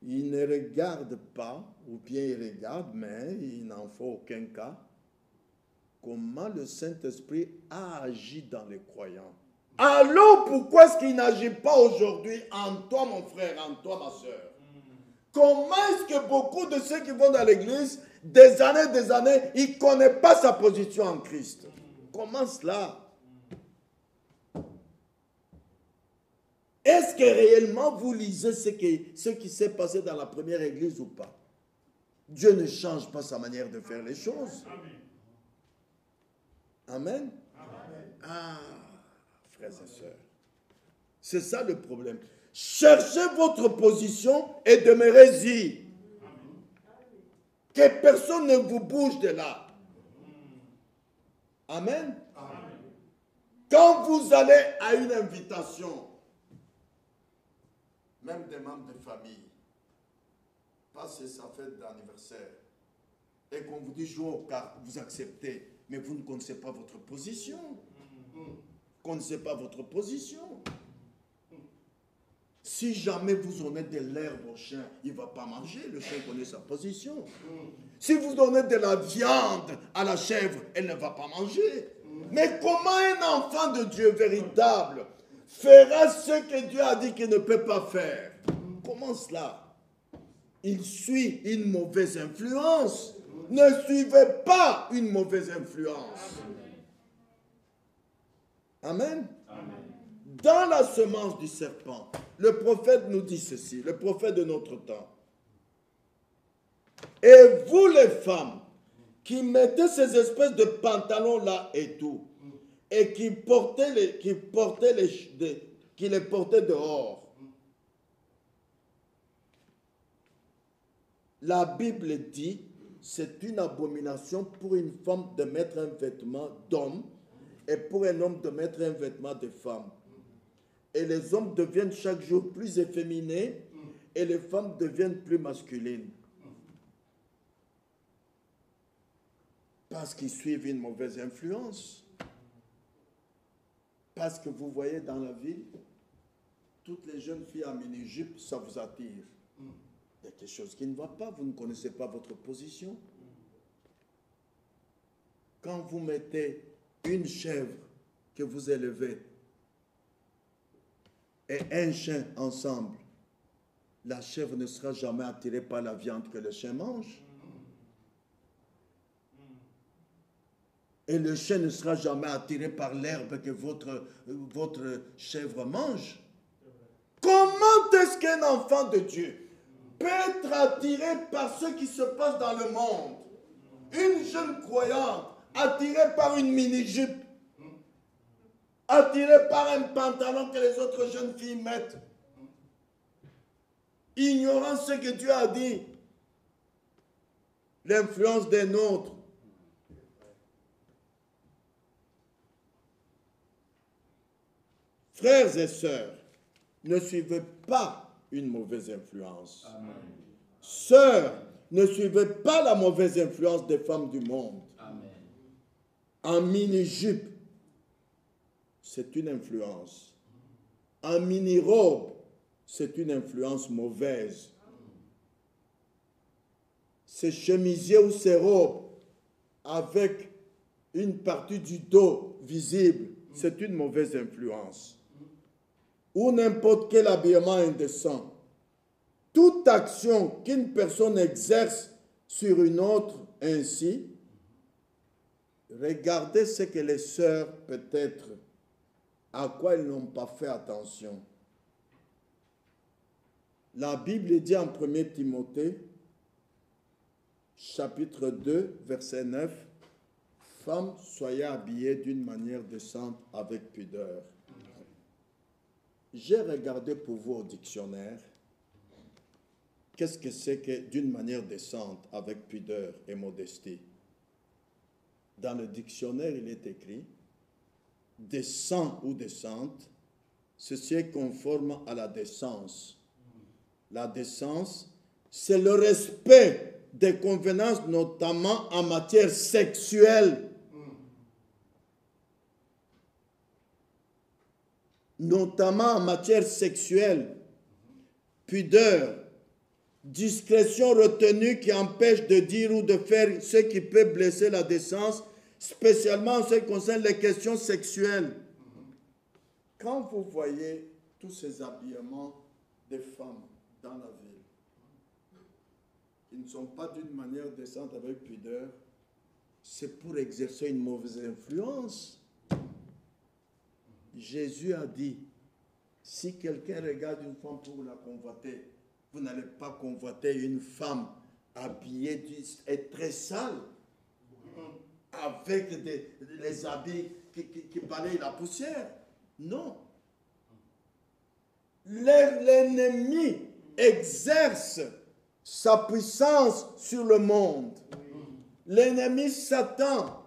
Ils ne regardent pas, ou bien ils regardent, mais ils n'en font aucun cas, comment le Saint-Esprit a agi dans les croyants. Alors pourquoi est-ce qu'il n'agit pas aujourd'hui en toi, mon frère, en toi, ma soeur? Comment est-ce que beaucoup de ceux qui vont dans l'église, des années, ils ne connaissent pas sa position en Christ? Comment cela? Est-ce que réellement vous lisez ce qui s'est passé dans la première église ou pas? Dieu ne change pas sa manière de faire les choses. Amen. Amen. Ah, frères et sœurs, c'est ça le problème. Cherchez votre position et demeurez-y. Que personne ne vous bouge de là. Amen. Amen. Quand vous allez à une invitation, même des membres de famille, passez sa fête d'anniversaire, et qu'on vous dit jouez aux cartes, vous acceptez, mais vous ne connaissez pas votre position. Vous ne connaissez pas votre position. Si jamais vous donnez de l'herbe au chien, il ne va pas manger, le chien connaît sa position. Si vous donnez de la viande à la chèvre, elle ne va pas manger. Mais comment un enfant de Dieu véritable fera ce que Dieu a dit qu'il ne peut pas faire? Comment cela? Il suit une mauvaise influence. Ne suivez pas une mauvaise influence. Amen. Amen. Dans la semence du serpent, le prophète nous dit ceci, le prophète de notre temps. Et vous les femmes, qui mettez ces espèces de pantalons là et tout, et qui les portaient dehors. La Bible dit, c'est une abomination pour une femme de mettre un vêtement d'homme et pour un homme de mettre un vêtement de femme. Et les hommes deviennent chaque jour plus efféminés et les femmes deviennent plus masculines. Parce qu'ils suivent une mauvaise influence. Parce que vous voyez dans la ville, toutes les jeunes filles en mini-jupe, ça vous attire. Il y a quelque chose qui ne va pas, vous ne connaissez pas votre position. Quand vous mettez une chèvre que vous élevez et un chien ensemble, la chèvre ne sera jamais attirée par la viande que le chien mange. Et le chien ne sera jamais attiré par l'herbe que votre chèvre mange. Comment est-ce qu'un enfant de Dieu peut être attiré par ce qui se passe dans le monde? Une jeune croyante attirée par une mini-jupe, attirée par un pantalon que les autres jeunes filles mettent, ignorant ce que Dieu a dit, l'influence des nôtres. Frères et sœurs, ne suivez pas une mauvaise influence. Amen. Sœurs, ne suivez pas la mauvaise influence des femmes du monde. Amen. En mini-jupe, c'est une influence. En mini-robe, c'est une influence mauvaise. Ces chemisiers ou ces robes avec une partie du dos visible, c'est une mauvaise influence. Ou n'importe quel habillement indécent. Toute action qu'une personne exerce sur une autre ainsi, regardez ce que les sœurs, peut-être, à quoi elles n'ont pas fait attention. La Bible dit en 1 Timothée, chapitre 2, verset 9, « Femmes, soyez habillées d'une manière décente avec pudeur. » J'ai regardé pour vous au dictionnaire, qu'est-ce que c'est que d'une manière décente avec pudeur et modestie? Dans le dictionnaire, il est écrit, décent ou décente, ceci est conforme à la décence. La décence, c'est le respect des convenances, notamment en matière sexuelle. Notamment en matière sexuelle. Pudeur, discrétion retenue qui empêche de dire ou de faire ce qui peut blesser la décence, spécialement en ce qui concerne les questions sexuelles. Quand vous voyez tous ces habillements des femmes dans la ville, qui ne sont pas d'une manière décente avec pudeur, c'est pour exercer une mauvaise influence. Jésus a dit, si quelqu'un regarde une femme pour la convoiter, vous n'allez pas convoiter une femme habillée et très sale, avec les habits qui balayent la poussière. Non. L'ennemi exerce sa puissance sur le monde. L'ennemi Satan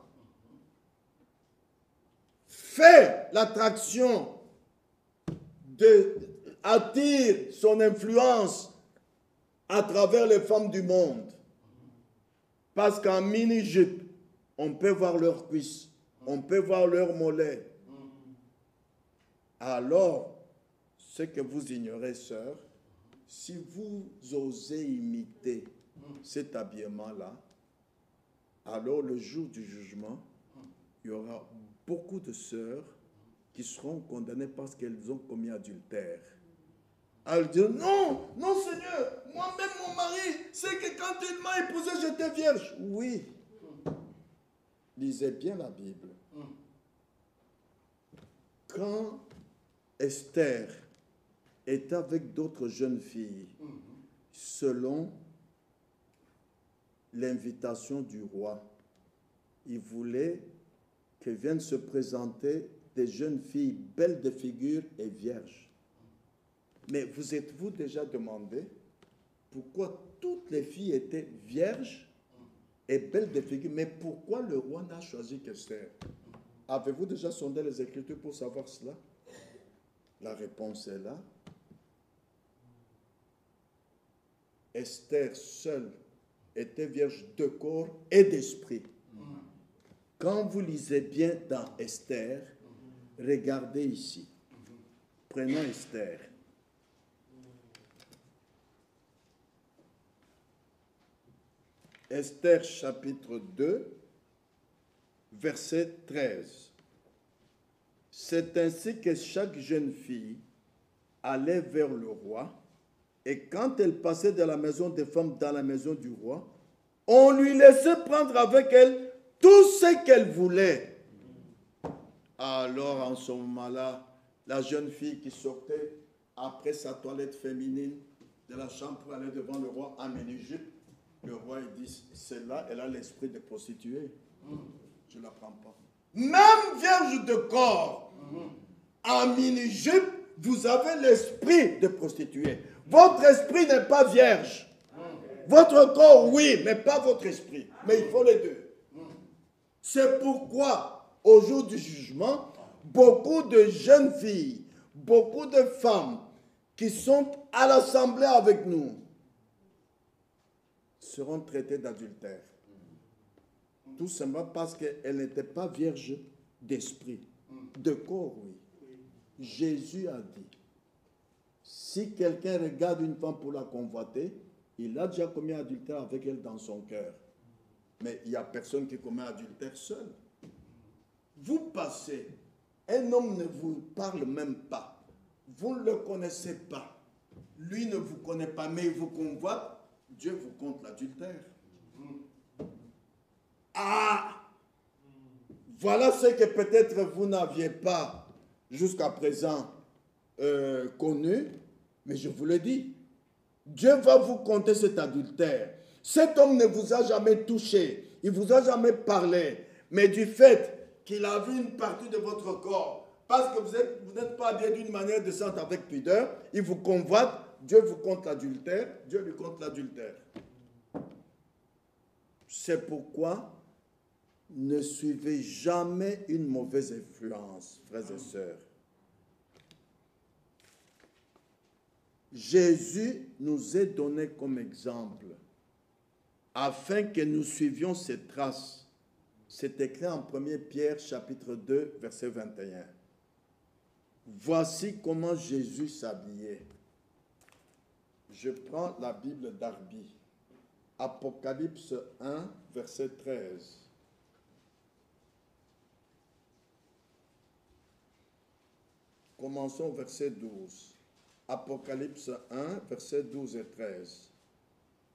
fait l'attraction, attire son influence à travers les femmes du monde. Parce qu'en mini-jupe, on peut voir leurs cuisses, on peut voir leurs mollets. Alors, ce que vous ignorez, sœurs, si vous osez imiter cet habillement-là, alors le jour du jugement, il y aura beaucoup de sœurs qui seront condamnées parce qu'elles ont commis adultère. Elles disent, non, non Seigneur, moi-même mon mari, c'est que quand il m'a épousé, j'étais vierge. Oui. Lisez bien la Bible. Quand Esther est avec d'autres jeunes filles, selon l'invitation du roi, il voulait que viennent se présenter des jeunes filles belles de figure et vierges. Mais vous êtes-vous déjà demandé pourquoi toutes les filles étaient vierges et belles de figure, mais pourquoi le roi n'a choisi qu'Esther? Avez-vous déjà sondé les Écritures pour savoir cela? La réponse est là. Esther seule était vierge de corps et d'esprit. Quand vous lisez bien dans Esther, regardez ici. Prenons Esther. Esther chapitre 2, verset 13. C'est ainsi que chaque jeune fille allait vers le roi Et quand elle passait de la maison des femmes dans la maison du roi, on lui laissait prendre avec elle tout ce qu'elle voulait. Alors, en ce moment-là, la jeune fille qui sortait après sa toilette féminine de la chambre pour aller devant le roi en mini-jupe, le roi il dit, celle-là, elle a l'esprit de prostituée. Je ne la prends pas. Même vierge de corps, en mini-jupe, vous avez l'esprit de prostituée. Votre esprit n'est pas vierge. Votre corps, oui, mais pas votre esprit. Mais il faut les deux. C'est pourquoi, au jour du jugement, beaucoup de jeunes filles, beaucoup de femmes qui sont à l'assemblée avec nous seront traitées d'adultère. Tout simplement parce qu'elles n'étaient pas vierges d'esprit. De corps, oui. Jésus a dit, si quelqu'un regarde une femme pour la convoiter, il a déjà commis adultère avec elle dans son cœur. Mais il n'y a personne qui commet adultère seul. Vous passez, un homme ne vous parle même pas. Vous ne le connaissez pas. Lui ne vous connaît pas, mais il vous convoite. Dieu vous compte l'adultère. Ah! Voilà ce que peut-être vous n'aviez pas jusqu'à présent connu, mais je vous le dis. Dieu va vous compter cet adultère. Cet homme ne vous a jamais touché, il ne vous a jamais parlé, mais du fait qu'il a vu une partie de votre corps, parce que vous n'êtes pas habillé d'une manière décente avec pudeur, il vous convoite, Dieu vous compte l'adultère, Dieu lui compte l'adultère. C'est pourquoi ne suivez jamais une mauvaise influence, frères et sœurs. Jésus nous est donné comme exemple afin que nous suivions ses traces. C'est écrit en 1 Pierre chapitre 2 verset 21. Voici comment Jésus s'habillait. Je prends la Bible d'Arby. Apocalypse 1 verset 13. Commençons au verset 12. Apocalypse 1, versets 12 et 13.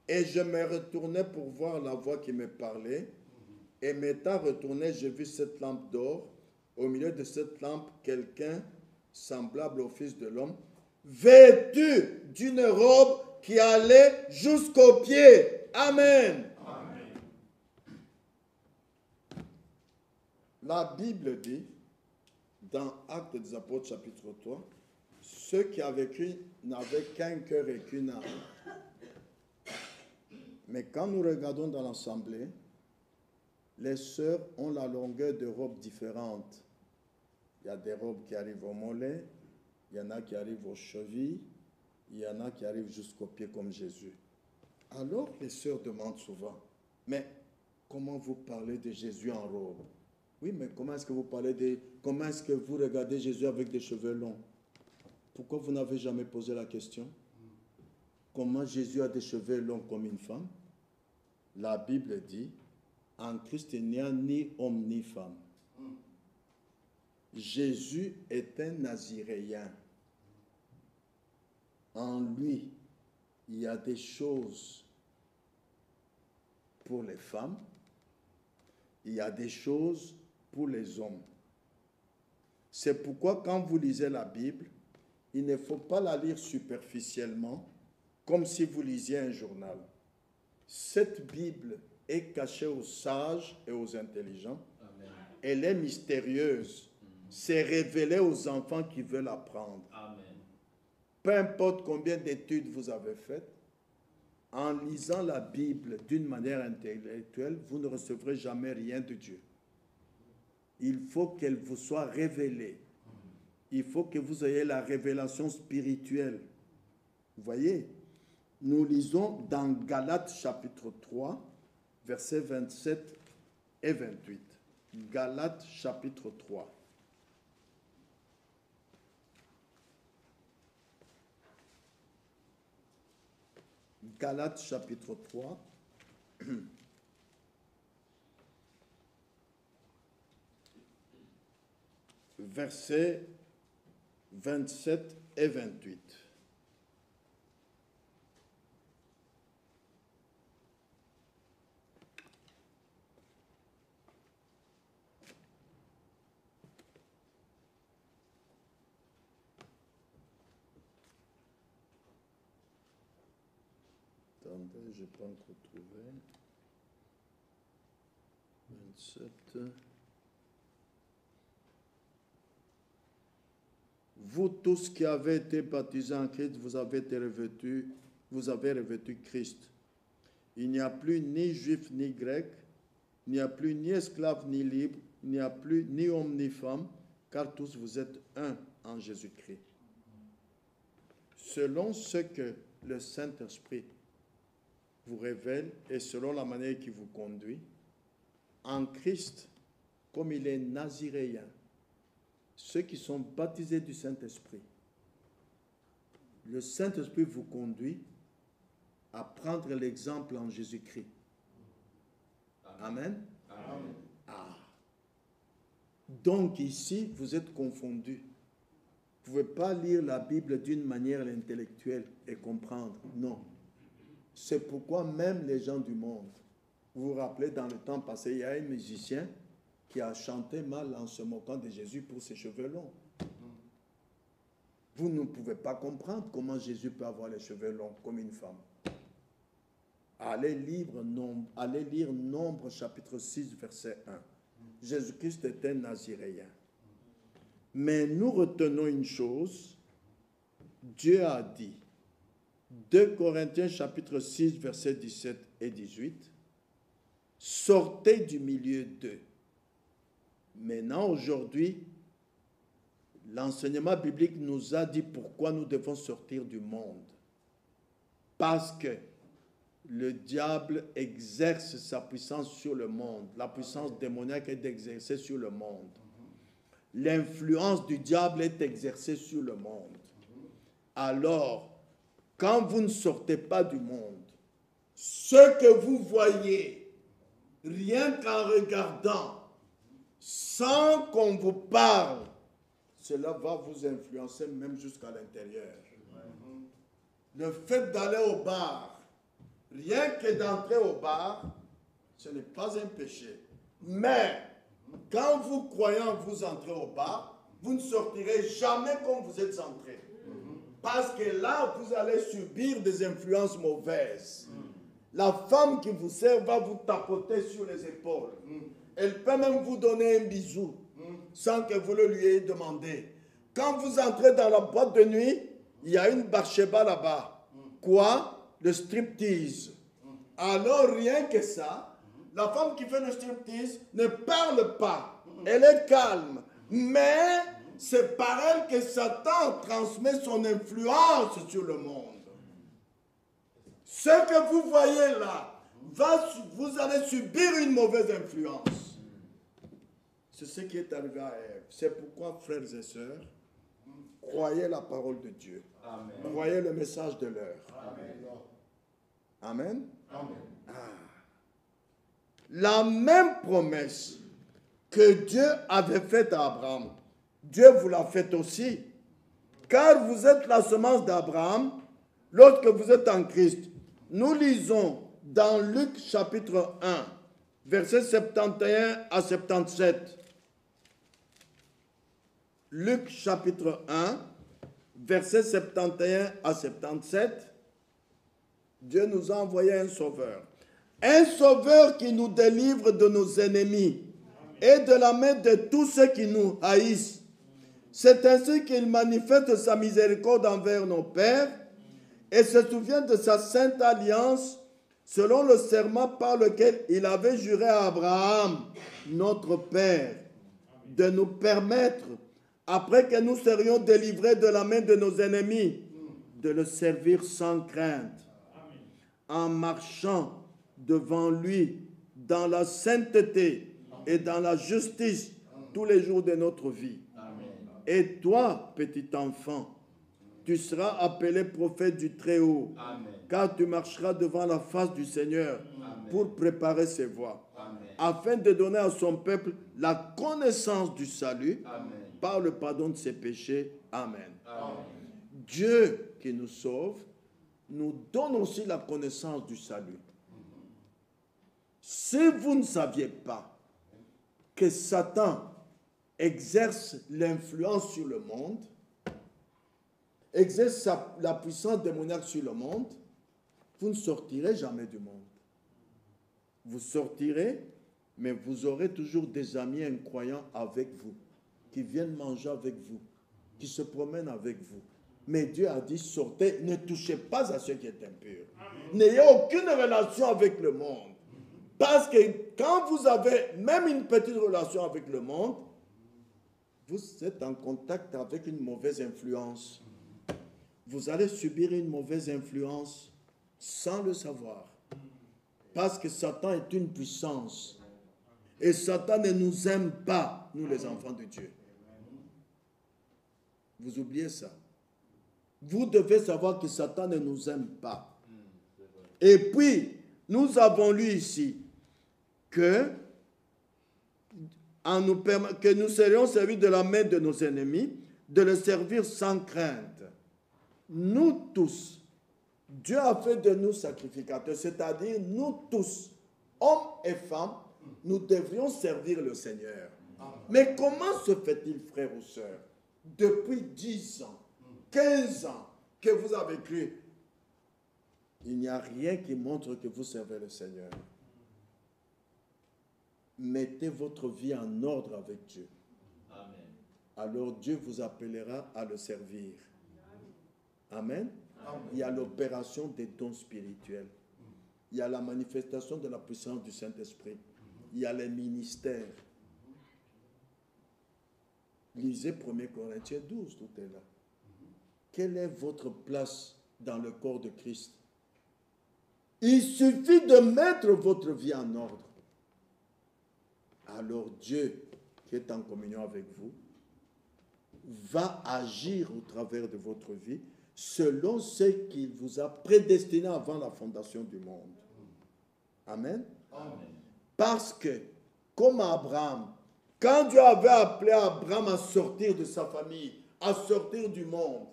Et je me retournai pour voir la voix qui me parlait. Et m'étant retourné, j'ai vu cette lampe d'or. Au milieu de cette lampe, quelqu'un semblable au Fils de l'homme, vêtu d'une robe qui allait jusqu'aux pieds. Amen. Amen. La Bible dit, dans Actes des Apôtres, chapitre 3, ceux qui avaient cru n'avaient qu'un cœur et qu'une âme. Mais quand nous regardons dans l'assemblée, les sœurs ont la longueur de robes différentes. Il y a des robes qui arrivent au mollet, il y en a qui arrivent aux chevilles, il y en a qui arrivent jusqu'aux pieds comme Jésus. Alors les sœurs demandent souvent, mais comment vous parlez de Jésus en robe? Oui, mais comment est-ce que comment est-ce que vous regardez Jésus avec des cheveux longs? Pourquoi vous n'avez jamais posé la question? Comment Jésus a des cheveux longs comme une femme? La Bible dit, en Christ il n'y a ni homme ni femme. Jésus est un Naziréen. En lui, il y a des choses pour les femmes, il y a des choses pour les hommes. C'est pourquoi quand vous lisez la Bible, il ne faut pas la lire superficiellement, comme si vous lisiez un journal. Cette Bible est cachée aux sages et aux intelligents. Amen. Elle est mystérieuse. C'est révélé aux enfants qui veulent apprendre. Amen. Peu importe combien d'études vous avez faites, en lisant la Bible d'une manière intellectuelle, vous ne recevrez jamais rien de Dieu. Il faut qu'elle vous soit révélée. Il faut que vous ayez la révélation spirituelle. Vous voyez, nous lisons dans Galates chapitre 3, versets 27 et 28. Galates chapitre 3. Galates chapitre 3. Versets 27 et 28. Attendez, je n'ai pas encore trouvé. 27. Vous tous qui avez été baptisés en Christ, vous avez revêtu Christ. Il n'y a plus ni juif ni grec, il n'y a plus ni esclave ni libre, il n'y a plus ni homme ni femme, car tous vous êtes un en Jésus-Christ. Selon ce que le Saint-Esprit vous révèle et selon la manière qu'il vous conduit, en Christ, comme il est naziréen, ceux qui sont baptisés du Saint-Esprit, le Saint-Esprit vous conduit à prendre l'exemple en Jésus-Christ. Amen. Amen. Ah. Donc ici, vous êtes confondus. Vous ne pouvez pas lire la Bible d'une manière intellectuelle et comprendre. Non. C'est pourquoi même les gens du monde, vous vous rappelez, dans le temps passé, il y a un musicien qui a chanté mal en se moquant de Jésus pour ses cheveux longs. Vous ne pouvez pas comprendre comment Jésus peut avoir les cheveux longs comme une femme. Allez lire Nombre chapitre 6, verset 1. Jésus-Christ était naziréen. Mais nous retenons une chose, Dieu a dit, 2 Corinthiens chapitre 6, verset 17 et 18, sortez du milieu d'eux. Maintenant, aujourd'hui, l'enseignement biblique nous a dit pourquoi nous devons sortir du monde. Parce que le diable exerce sa puissance sur le monde. La puissance démoniaque est d'exercer sur le monde. L'influence du diable est exercée sur le monde. Alors, quand vous ne sortez pas du monde, ce que vous voyez, rien qu'en regardant, sans qu'on vous parle, cela va vous influencer même jusqu'à l'intérieur. Le fait d'aller au bar, rien que d'entrer au bar, ce n'est pas un péché. Mais, quand vous croyant vous entrez au bar, vous ne sortirez jamais comme vous êtes entré. Parce que là, vous allez subir des influences mauvaises. La femme qui vous sert va vous tapoter sur les épaules. Elle peut même vous donner un bisou sans que vous le lui ayez demandé. Quand vous entrez dans la boîte de nuit, il y a une Bathsheba là-bas. Quoi? Le striptease. Alors rien que ça, la femme qui fait le striptease ne parle pas. Elle est calme. Mais c'est par elle que Satan transmet son influence sur le monde. Ce que vous voyez là, vous allez subir une mauvaise influence. C'est ce qui est arrivé à Ève. C'est pourquoi, frères et sœurs, croyez la parole de Dieu. Amen. Croyez le message de l'heure. Amen. Amen. Ah. La même promesse que Dieu avait faite à Abraham, Dieu vous l'a faite aussi. Car vous êtes la semence d'Abraham lorsque vous êtes en Christ. Nous lisons dans Luc chapitre 1, versets 71 à 77. Luc chapitre 1, versets 71 à 77. Dieu nous a envoyé un sauveur. Un sauveur qui nous délivre de nos ennemis et de la main de tous ceux qui nous haïssent. C'est ainsi qu'il manifeste sa miséricorde envers nos pères et se souvient de sa sainte alliance selon le serment par lequel il avait juré à Abraham, notre père, de nous permettre, après que nous serions délivrés de la main de nos ennemis, de le servir sans crainte, en marchant devant lui dans la sainteté et dans la justice tous les jours de notre vie. Et toi, petit enfant, tu seras appelé prophète du Très-Haut, car tu marcheras devant la face du Seigneur pour préparer ses voies, afin de donner à son peuple la connaissance du salut par le pardon de ses péchés. Amen. Dieu qui nous sauve nous donne aussi la connaissance du salut. Si vous ne saviez pas que Satan exerce l'influence sur le monde, exerce la puissance démoniaque sur le monde, vous ne sortirez jamais du monde. Vous sortirez, mais vous aurez toujours des amis incroyants avec vous, qui viennent manger avec vous, qui se promènent avec vous. Mais Dieu a dit, sortez, ne touchez pas à ce qui est impur. N'ayez aucune relation avec le monde. Parce que quand vous avez même une petite relation avec le monde, vous êtes en contact avec une mauvaise influence. Vous allez subir une mauvaise influence sans le savoir. Parce que Satan est une puissance. Et Satan ne nous aime pas, nous les enfants de Dieu. Vous oubliez ça. Vous devez savoir que Satan ne nous aime pas. Et puis, nous avons lu ici que nous serions servis de la main de nos ennemis, de le servir sans crainte. Nous tous, Dieu a fait de nous sacrificateurs, c'est-à-dire nous tous, hommes et femmes, nous devrions servir le Seigneur. Mais comment se fait-il, frères ou sœurs, depuis 10 ans, 15 ans que vous avez cru, il n'y a rien qui montre que vous servez le Seigneur. Mettez votre vie en ordre avec Dieu. Amen. Alors Dieu vous appellera à le servir. Amen. Amen. Il y a l'opération des dons spirituels. Il y a la manifestation de la puissance du Saint-Esprit. Il y a les ministères. Lisez 1 Corinthiens 12, tout est là. Quelle est votre place dans le corps de Christ? Il suffit de mettre votre vie en ordre. Alors Dieu, qui est en communion avec vous, va agir au travers de votre vie selon ce qu'il vous a prédestiné avant la fondation du monde. Amen. Amen. Parce que, comme Abraham, quand Dieu avait appelé Abraham à sortir de sa famille, à sortir du monde,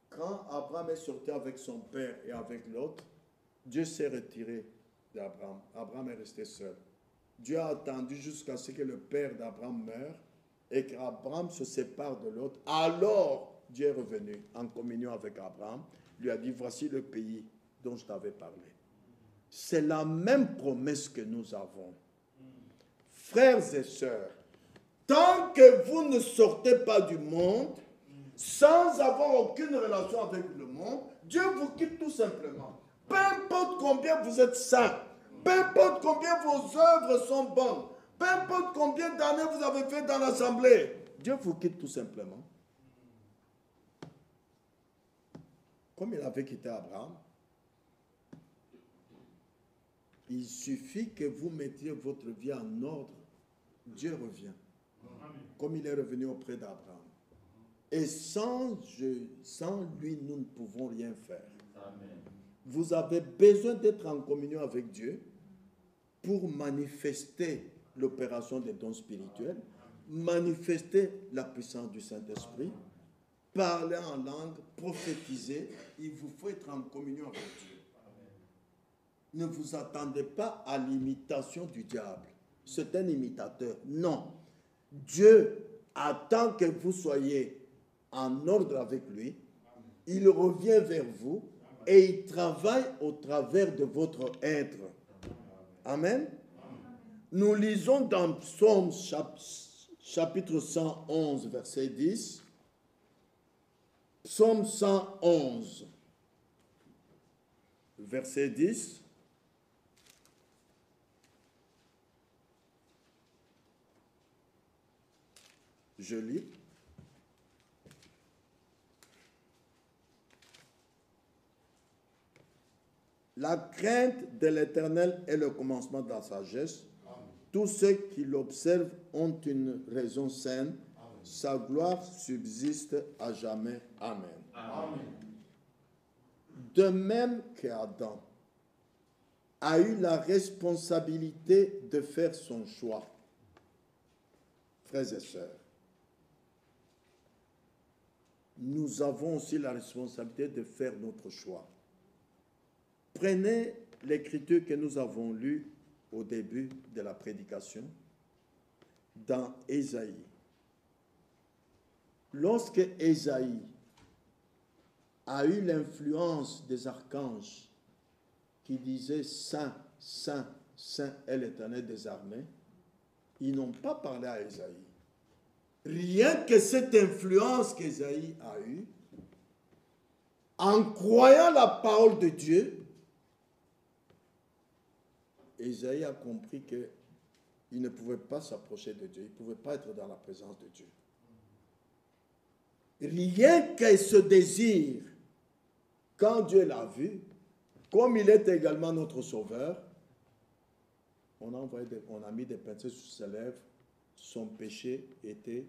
quand Abraham est sorti avec son père et avec l'autre, Dieu s'est retiré d'Abraham. Abraham est resté seul. Dieu a attendu jusqu'à ce que le père d'Abraham meure et qu'Abraham se sépare de l'autre. Alors, Dieu est revenu en communion avec Abraham, lui a dit, voici le pays dont je t'avais parlé. C'est la même promesse que nous avons. Frères et sœurs, tant que vous ne sortez pas du monde, sans avoir aucune relation avec le monde, Dieu vous quitte tout simplement. Peu importe combien vous êtes saints, peu importe combien vos œuvres sont bonnes, peu importe combien d'années vous avez fait dans l'assemblée, Dieu vous quitte tout simplement. Comme il avait quitté Abraham, il suffit que vous mettiez votre vie en ordre, Dieu revient. Comme il est revenu auprès d'Abraham. Et sans lui, nous ne pouvons rien faire. Amen. Vous avez besoin d'être en communion avec Dieu pour manifester l'opération des dons spirituels, manifester la puissance du Saint-Esprit, parler en langue, prophétiser. Il vous faut être en communion avec Dieu. Ne vous attendez pas à l'imitation du diable. C'est un imitateur. Non. Dieu attend que vous soyez en ordre avec lui. Il revient vers vous et il travaille au travers de votre être. Amen. Nous lisons dans Psaume chapitre 111, verset 10. Psaume 111, verset 10. Je lis. La crainte de l'Éternel est le commencement de la sagesse. Amen. Tous ceux qui l'observent ont une raison saine. Amen. Sa gloire subsiste à jamais. Amen. Amen. De même qu'Adam a eu la responsabilité de faire son choix, frères et sœurs, nous avons aussi la responsabilité de faire notre choix. Prenez l'écriture que nous avons lue au début de la prédication dans Ésaïe. Lorsque Ésaïe a eu l'influence des archanges qui disait Saint, Saint, Saint est l'Éternel des armées, ils n'ont pas parlé à Ésaïe. Rien que cette influence qu'Ésaïe a eue, en croyant la parole de Dieu, Ésaïe a compris qu'il ne pouvait pas s'approcher de Dieu, il ne pouvait pas être dans la présence de Dieu. Rien que ce désir, quand Dieu l'a vu, comme il est également notre sauveur, on a mis des pincées sur ses lèvres, son péché était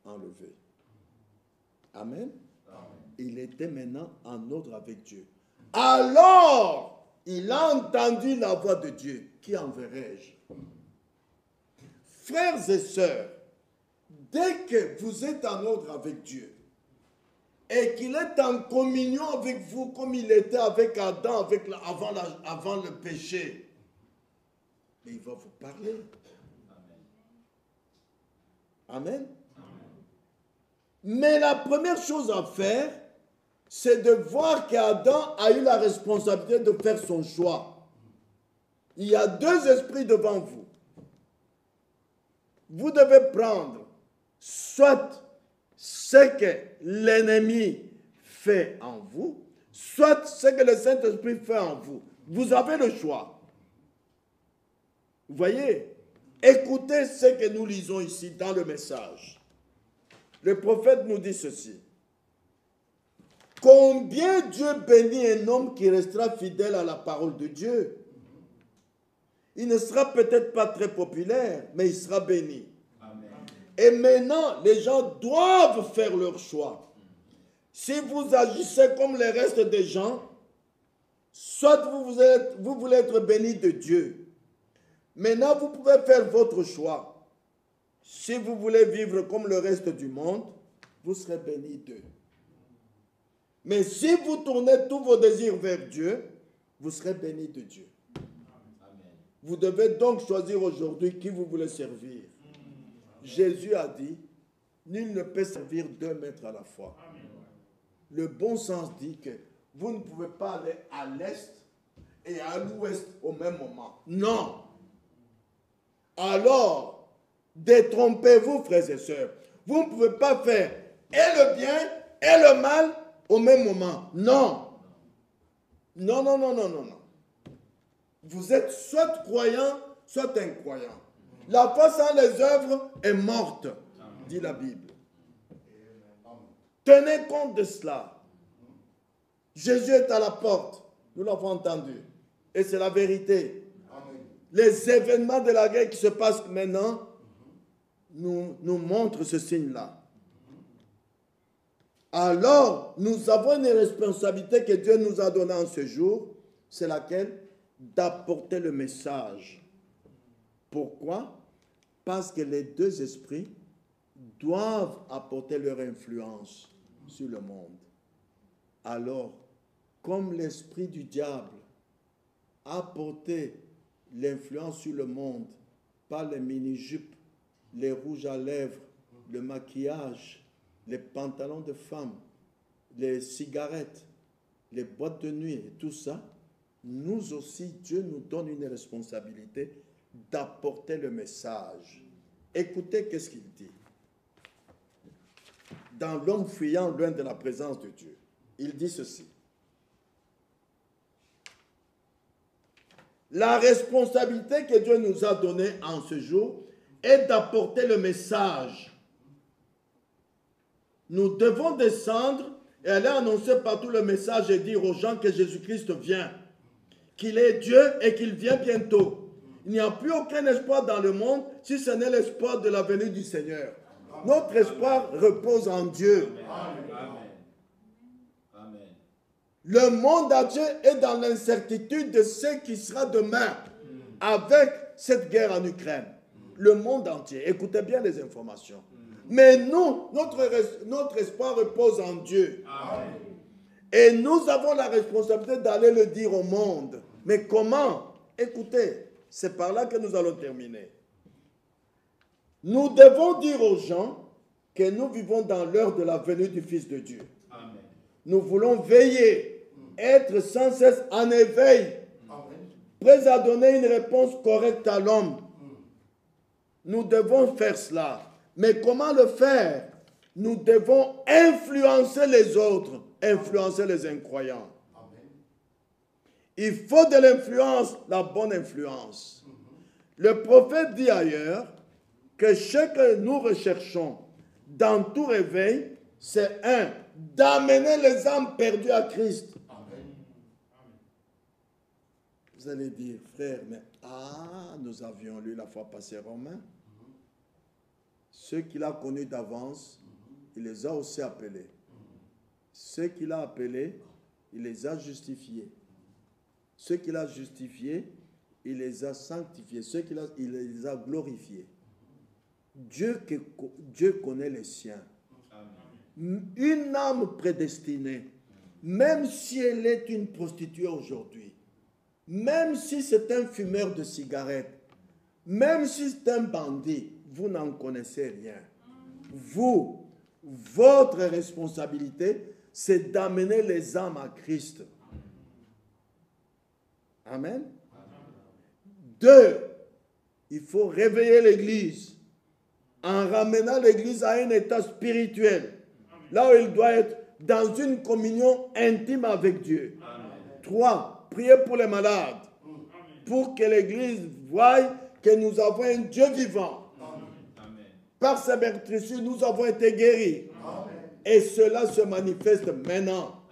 enlevé. Amen. Amen. Il était maintenant en ordre avec Dieu. Alors, il a entendu la voix de Dieu. Qui enverrai-je? Frères et sœurs, dès que vous êtes en ordre avec Dieu, et qu'il est en communion avec vous comme il était avec Adam avant le péché, il va vous parler. Amen. Mais la première chose à faire, c'est de voir qu'Adam a eu la responsabilité de faire son choix. Il y a deux esprits devant vous. Vous devez prendre soit ce que l'ennemi fait en vous, soit ce que le Saint-Esprit fait en vous. Vous avez le choix. Vous voyez? Écoutez ce que nous lisons ici dans le message. Le prophète nous dit ceci. Combien Dieu bénit un homme qui restera fidèle à la parole de Dieu. Il ne sera peut-être pas très populaire, mais il sera béni. Amen. Et maintenant, les gens doivent faire leur choix. Si vous agissez comme les restes des gens, soit vous voulez être béni de Dieu. Maintenant, vous pouvez faire votre choix. Si vous voulez vivre comme le reste du monde, vous serez béni d'eux. Mais si vous tournez tous vos désirs vers Dieu, vous serez béni de Dieu. Amen. Vous devez donc choisir aujourd'hui qui vous voulez servir. Jésus a dit, nul ne peut servir 2 maîtres à la fois. Amen. Le bon sens dit que vous ne pouvez pas aller à l'est et à l'ouest au même moment. Non. Alors, détrompez-vous, frères et sœurs. Vous ne pouvez pas faire et le bien et le mal au même moment. Non. Non, non, non, non, non, non. Vous êtes soit croyant, soit incroyant. La foi sans les œuvres est morte, dit la Bible. Tenez compte de cela. Jésus est à la porte. Nous l'avons entendu. Et c'est la vérité. Les événements de la guerre qui se passent maintenant nous montrent ce signe-là. Alors, nous avons une responsabilité que Dieu nous a donnée en ce jour. C'est laquelle? D'apporter le message. Pourquoi? Parce que les deux esprits doivent apporter leur influence sur le monde. Alors, comme l'esprit du diable a apporté l'influence sur le monde par les mini-jupes, les rouges à lèvres, le maquillage, les pantalons de femmes, les cigarettes, les boîtes de nuit et tout ça, nous aussi, Dieu nous donne une responsabilité d'apporter le message. Écoutez qu'est-ce qu'il dit. Dans l'homme fuyant loin de la présence de Dieu, il dit ceci. La responsabilité que Dieu nous a donnée en ce jour est d'apporter le message. Nous devons descendre et aller annoncer partout le message et dire aux gens que Jésus-Christ vient, qu'il est Dieu et qu'il vient bientôt. Il n'y a plus aucun espoir dans le monde si ce n'est l'espoir de la venue du Seigneur. Notre espoir repose en Dieu. Amen. Le monde entier est dans l'incertitude de ce qui sera demain avec cette guerre en Ukraine. Le monde entier. Écoutez bien les informations. Mais nous, notre espoir repose en Dieu. Amen. Et nous avons la responsabilité d'aller le dire au monde. Mais comment? Écoutez, c'est par là que nous allons terminer. Nous devons dire aux gens que nous vivons dans l'heure de la venue du Fils de Dieu. Amen. Nous voulons veiller, être sans cesse en éveil. Amen. prêts à donner une réponse correcte à l'homme. Nous devons faire cela. Mais comment le faire? Nous devons influencer les autres, influencer les incroyants. Il faut de l'influence, la bonne influence. Le prophète dit ailleurs que ce que nous recherchons dans tout réveil, c'est d'amener les âmes perdues à Christ. Vous allez dire, frère, mais nous avions lu la fois passée Romains. Ceux qu'il a connus d'avance, il les a aussi appelés. Ceux qu'il a appelés, il les a justifiés. Ceux qu'il a justifiés, il les a sanctifiés. Ceux il les a glorifiés. Dieu connaît les siens. Une âme prédestinée, même si elle est une prostituée aujourd'hui, même si c'est un fumeur de cigarettes, même si c'est un bandit, vous n'en connaissez rien. Vous, votre responsabilité, c'est d'amener les âmes à Christ. Amen. 2, il faut réveiller l'Église en ramenant l'Église à un état spirituel, là où il doit être dans une communion intime avec Dieu. 3, prier pour les malades, pour que l'Église voie que nous avons un Dieu vivant. Par sa meurtrissure, nous avons été guéris. Et cela se manifeste maintenant.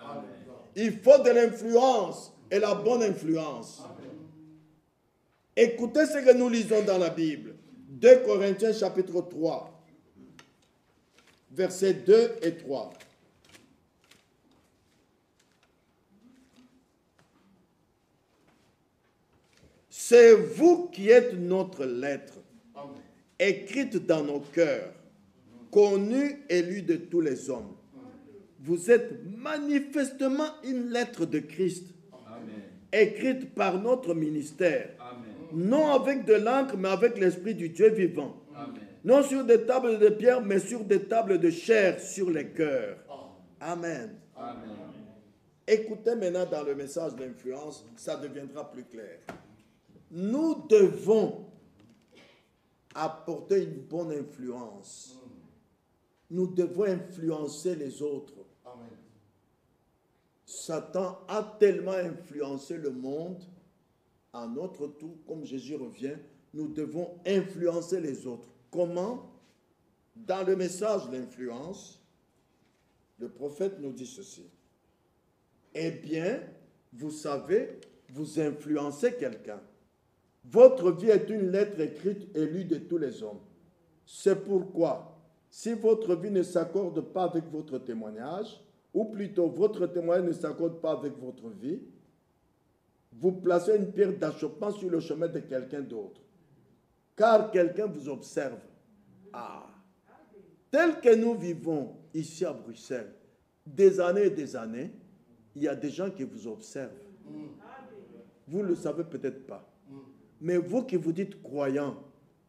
Il faut de l'influence et la bonne influence. Écoutez ce que nous lisons dans la Bible. 2 Corinthiens chapitre 3, versets 2 et 3. C'est vous qui êtes notre lettre, écrite dans nos cœurs, connue et lue de tous les hommes. Vous êtes manifestement une lettre de Christ, écrite par notre ministère, non avec de l'encre, mais avec l'Esprit du Dieu vivant. Non sur des tables de pierre, mais sur des tables de chair, sur les cœurs. Amen. Écoutez maintenant dans le message d'influence, ça deviendra plus clair. Nous devons apporter une bonne influence. Nous devons influencer les autres. Satan a tellement influencé le monde. À notre tour, comme Jésus revient, nous devons influencer les autres. Comment? Dans le message d'influence, le prophète nous dit ceci. Eh bien, vous savez, vous influencez quelqu'un. Votre vie est une lettre écrite et lue de tous les hommes. C'est pourquoi, si votre vie ne s'accorde pas avec votre témoignage, ou plutôt votre témoignage ne s'accorde pas avec votre vie, vous placez une pierre d'achoppement sur le chemin de quelqu'un d'autre. Car quelqu'un vous observe. Tel que nous vivons ici à Bruxelles, des années et des années, il y a des gens qui vous observent. Vous ne le savez peut-être pas. Mais vous qui vous dites croyants,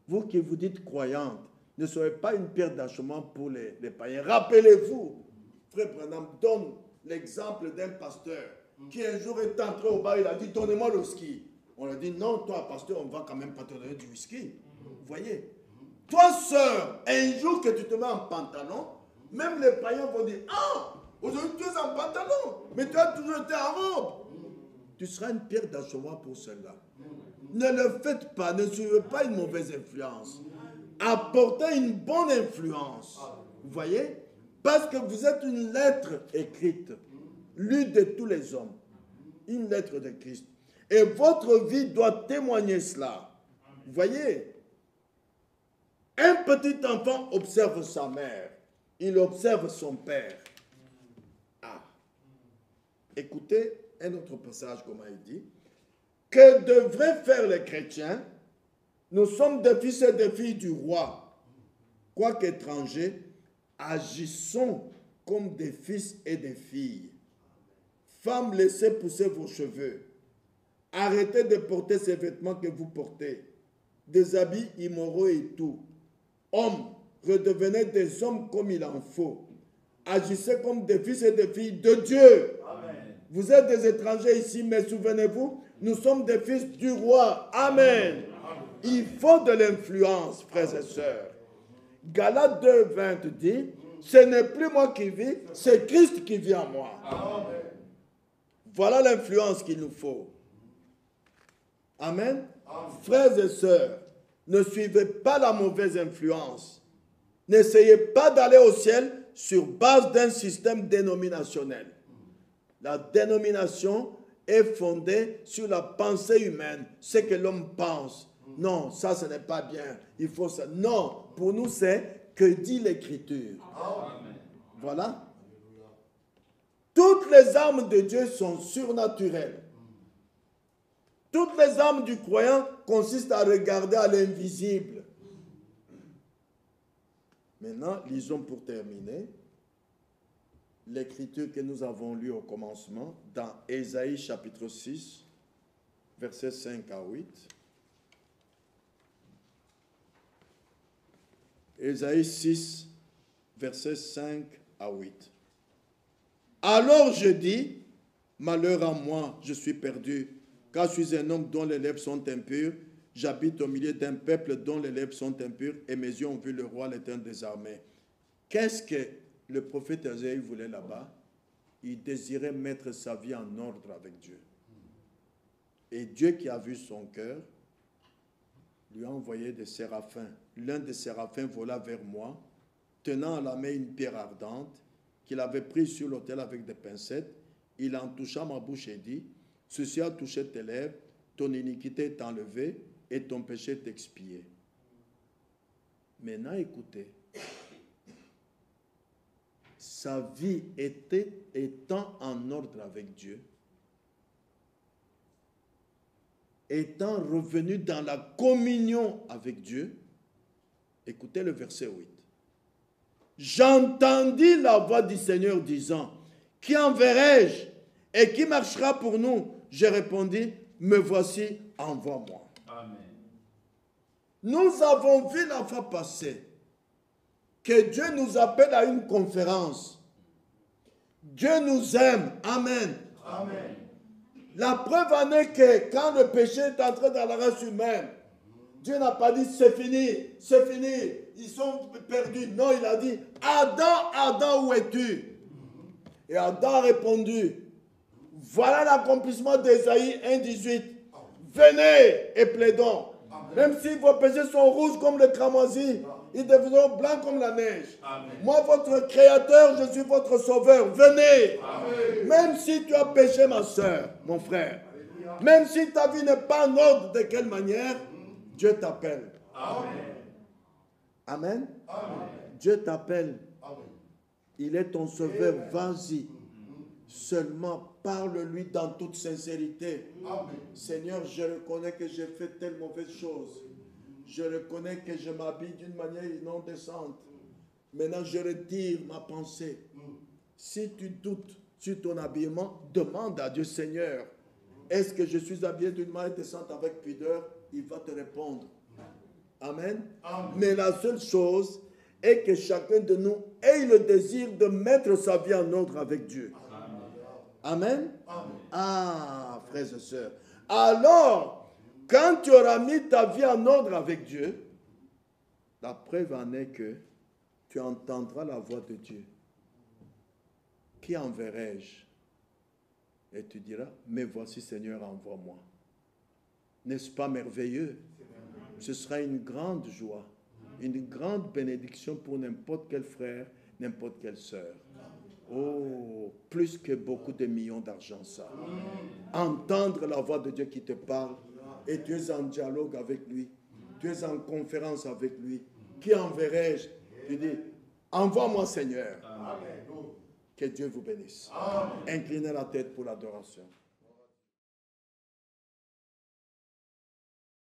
vous qui vous dites croyantes, ne soyez pas une pierre d'achoppement pour les païens. Rappelez-vous, Frère Branham donne l'exemple d'un pasteur qui un jour est entré au bar, il a dit, donnez-moi le whisky. On lui a dit, non, toi, pasteur, on ne va quand même pas te donner du whisky. Vous voyez? Toi, sœur, un jour que tu te mets en pantalon, même les païens vont dire, aujourd'hui tu es en pantalon, mais tu as toujours été en robe. Tu seras une pierre d'achoppement pour cela. Ne le faites pas, ne suivez pas une mauvaise influence. Apportez une bonne influence. Vous voyez? Parce que vous êtes une lettre écrite, lue de tous les hommes. Une lettre de Christ. Et votre vie doit témoigner cela. Vous voyez? Un petit enfant observe sa mère. Il observe son père. Écoutez un autre passage, comment il dit. Que devraient faire les chrétiens? Nous sommes des fils et des filles du roi. Quoique étrangers, agissons comme des fils et des filles. Femmes, laissez pousser vos cheveux. Arrêtez de porter ces vêtements que vous portez. Des habits immoraux et tout. Hommes, redevenez des hommes comme il en faut. Agissez comme des fils et des filles de Dieu. Amen. Vous êtes des étrangers ici, mais souvenez-vous, nous sommes des fils du roi. Amen. Il faut de l'influence, frères et sœurs. Galates 2, 20 dit, ce n'est plus moi qui vis, c'est Christ qui vit en moi. Amen. Voilà l'influence qu'il nous faut. Amen. Amen. Frères et sœurs, ne suivez pas la mauvaise influence. N'essayez pas d'aller au ciel sur base d'un système dénominationnel. La dénomination est fondée sur la pensée humaine, ce que l'homme pense. Non, ça ce n'est pas bien. Il faut ça. Non, pour nous c'est que dit l'Écriture. Amen. Voilà. Toutes les armes de Dieu sont surnaturelles. Toutes les armes du croyant consistent à regarder à l'invisible. Maintenant, lisons pour terminer l'écriture que nous avons lue au commencement dans Ésaïe chapitre 6, versets 5 à 8. Ésaïe 6, versets 5 à 8. Alors je dis, malheur à moi, je suis perdu, car je suis un homme dont les lèvres sont impures. J'habite au milieu d'un peuple dont les lèvres sont impures, et mes yeux ont vu le roi, l'Éternel des armées. Qu'est-ce que le prophète Ésaïe voulait là-bas? Il désirait mettre sa vie en ordre avec Dieu. Et Dieu qui a vu son cœur, lui a envoyé des séraphins. L'un des séraphins vola vers moi, tenant à la main une pierre ardente, qu'il avait prise sur l'autel avec des pincettes. Il en toucha ma bouche et dit, « Ceci a touché tes lèvres, ton iniquité est enlevée et ton péché est expié. » Maintenant, écoutez. Sa vie étant en ordre avec Dieu, étant revenu dans la communion avec Dieu, écoutez le verset 8. J'entendis la voix du Seigneur disant, qui enverrai-je et qui marchera pour nous? J'ai répondu, me voici, envoie-moi. Amen. Nous avons vu la fois passée que Dieu nous appelle à une conférence. Dieu nous aime. Amen. Amen. La preuve en est que quand le péché est entré dans la race humaine, Dieu n'a pas dit c'est fini, ils sont perdus. Non, il a dit Adam, Adam, où es-tu? Et Adam a répondu, voilà l'accomplissement d'Ésaïe 1,18. Venez et plaidons. Même si vos péchés sont rouges comme le cramoisi, ils deviendront blancs comme la neige. Amen. Moi, votre créateur, je suis votre sauveur. Venez. Amen. Même si tu as péché, ma soeur, mon frère, même si ta vie n'est pas en ordre, de quelle manière, Dieu t'appelle. Amen. Amen. Amen. Dieu t'appelle. Il est ton sauveur. Vas-y. Seulement parle-lui dans toute sincérité. Amen. Seigneur, je reconnais que j'ai fait telle mauvaise chose. Je reconnais que je m'habille d'une manière non décente. Maintenant, je retire ma pensée. Si tu doutes sur ton habillement, demande à Dieu, Seigneur, est-ce que je suis habillé d'une manière décente avec pudeur? Il va te répondre. Amen. Amen. Mais la seule chose est que chacun de nous ait le désir de mettre sa vie en ordre avec Dieu. Amen. Amen. Ah, frères et sœurs. Alors, quand tu auras mis ta vie en ordre avec Dieu, la preuve en est que tu entendras la voix de Dieu. Qui enverrai-je? Et tu diras, mais voici Seigneur, envoie-moi. N'est-ce pas merveilleux? Ce sera une grande joie, une grande bénédiction pour n'importe quel frère, n'importe quelle sœur. Oh, plus que beaucoup de millions d'argent, ça. Entendre la voix de Dieu qui te parle, et tu es en dialogue avec lui, tu es en conférence avec lui. Qui enverrai-je? Tu dis, envoie-moi Seigneur. Amen. Que Dieu vous bénisse. Amen. Inclinez la tête pour l'adoration.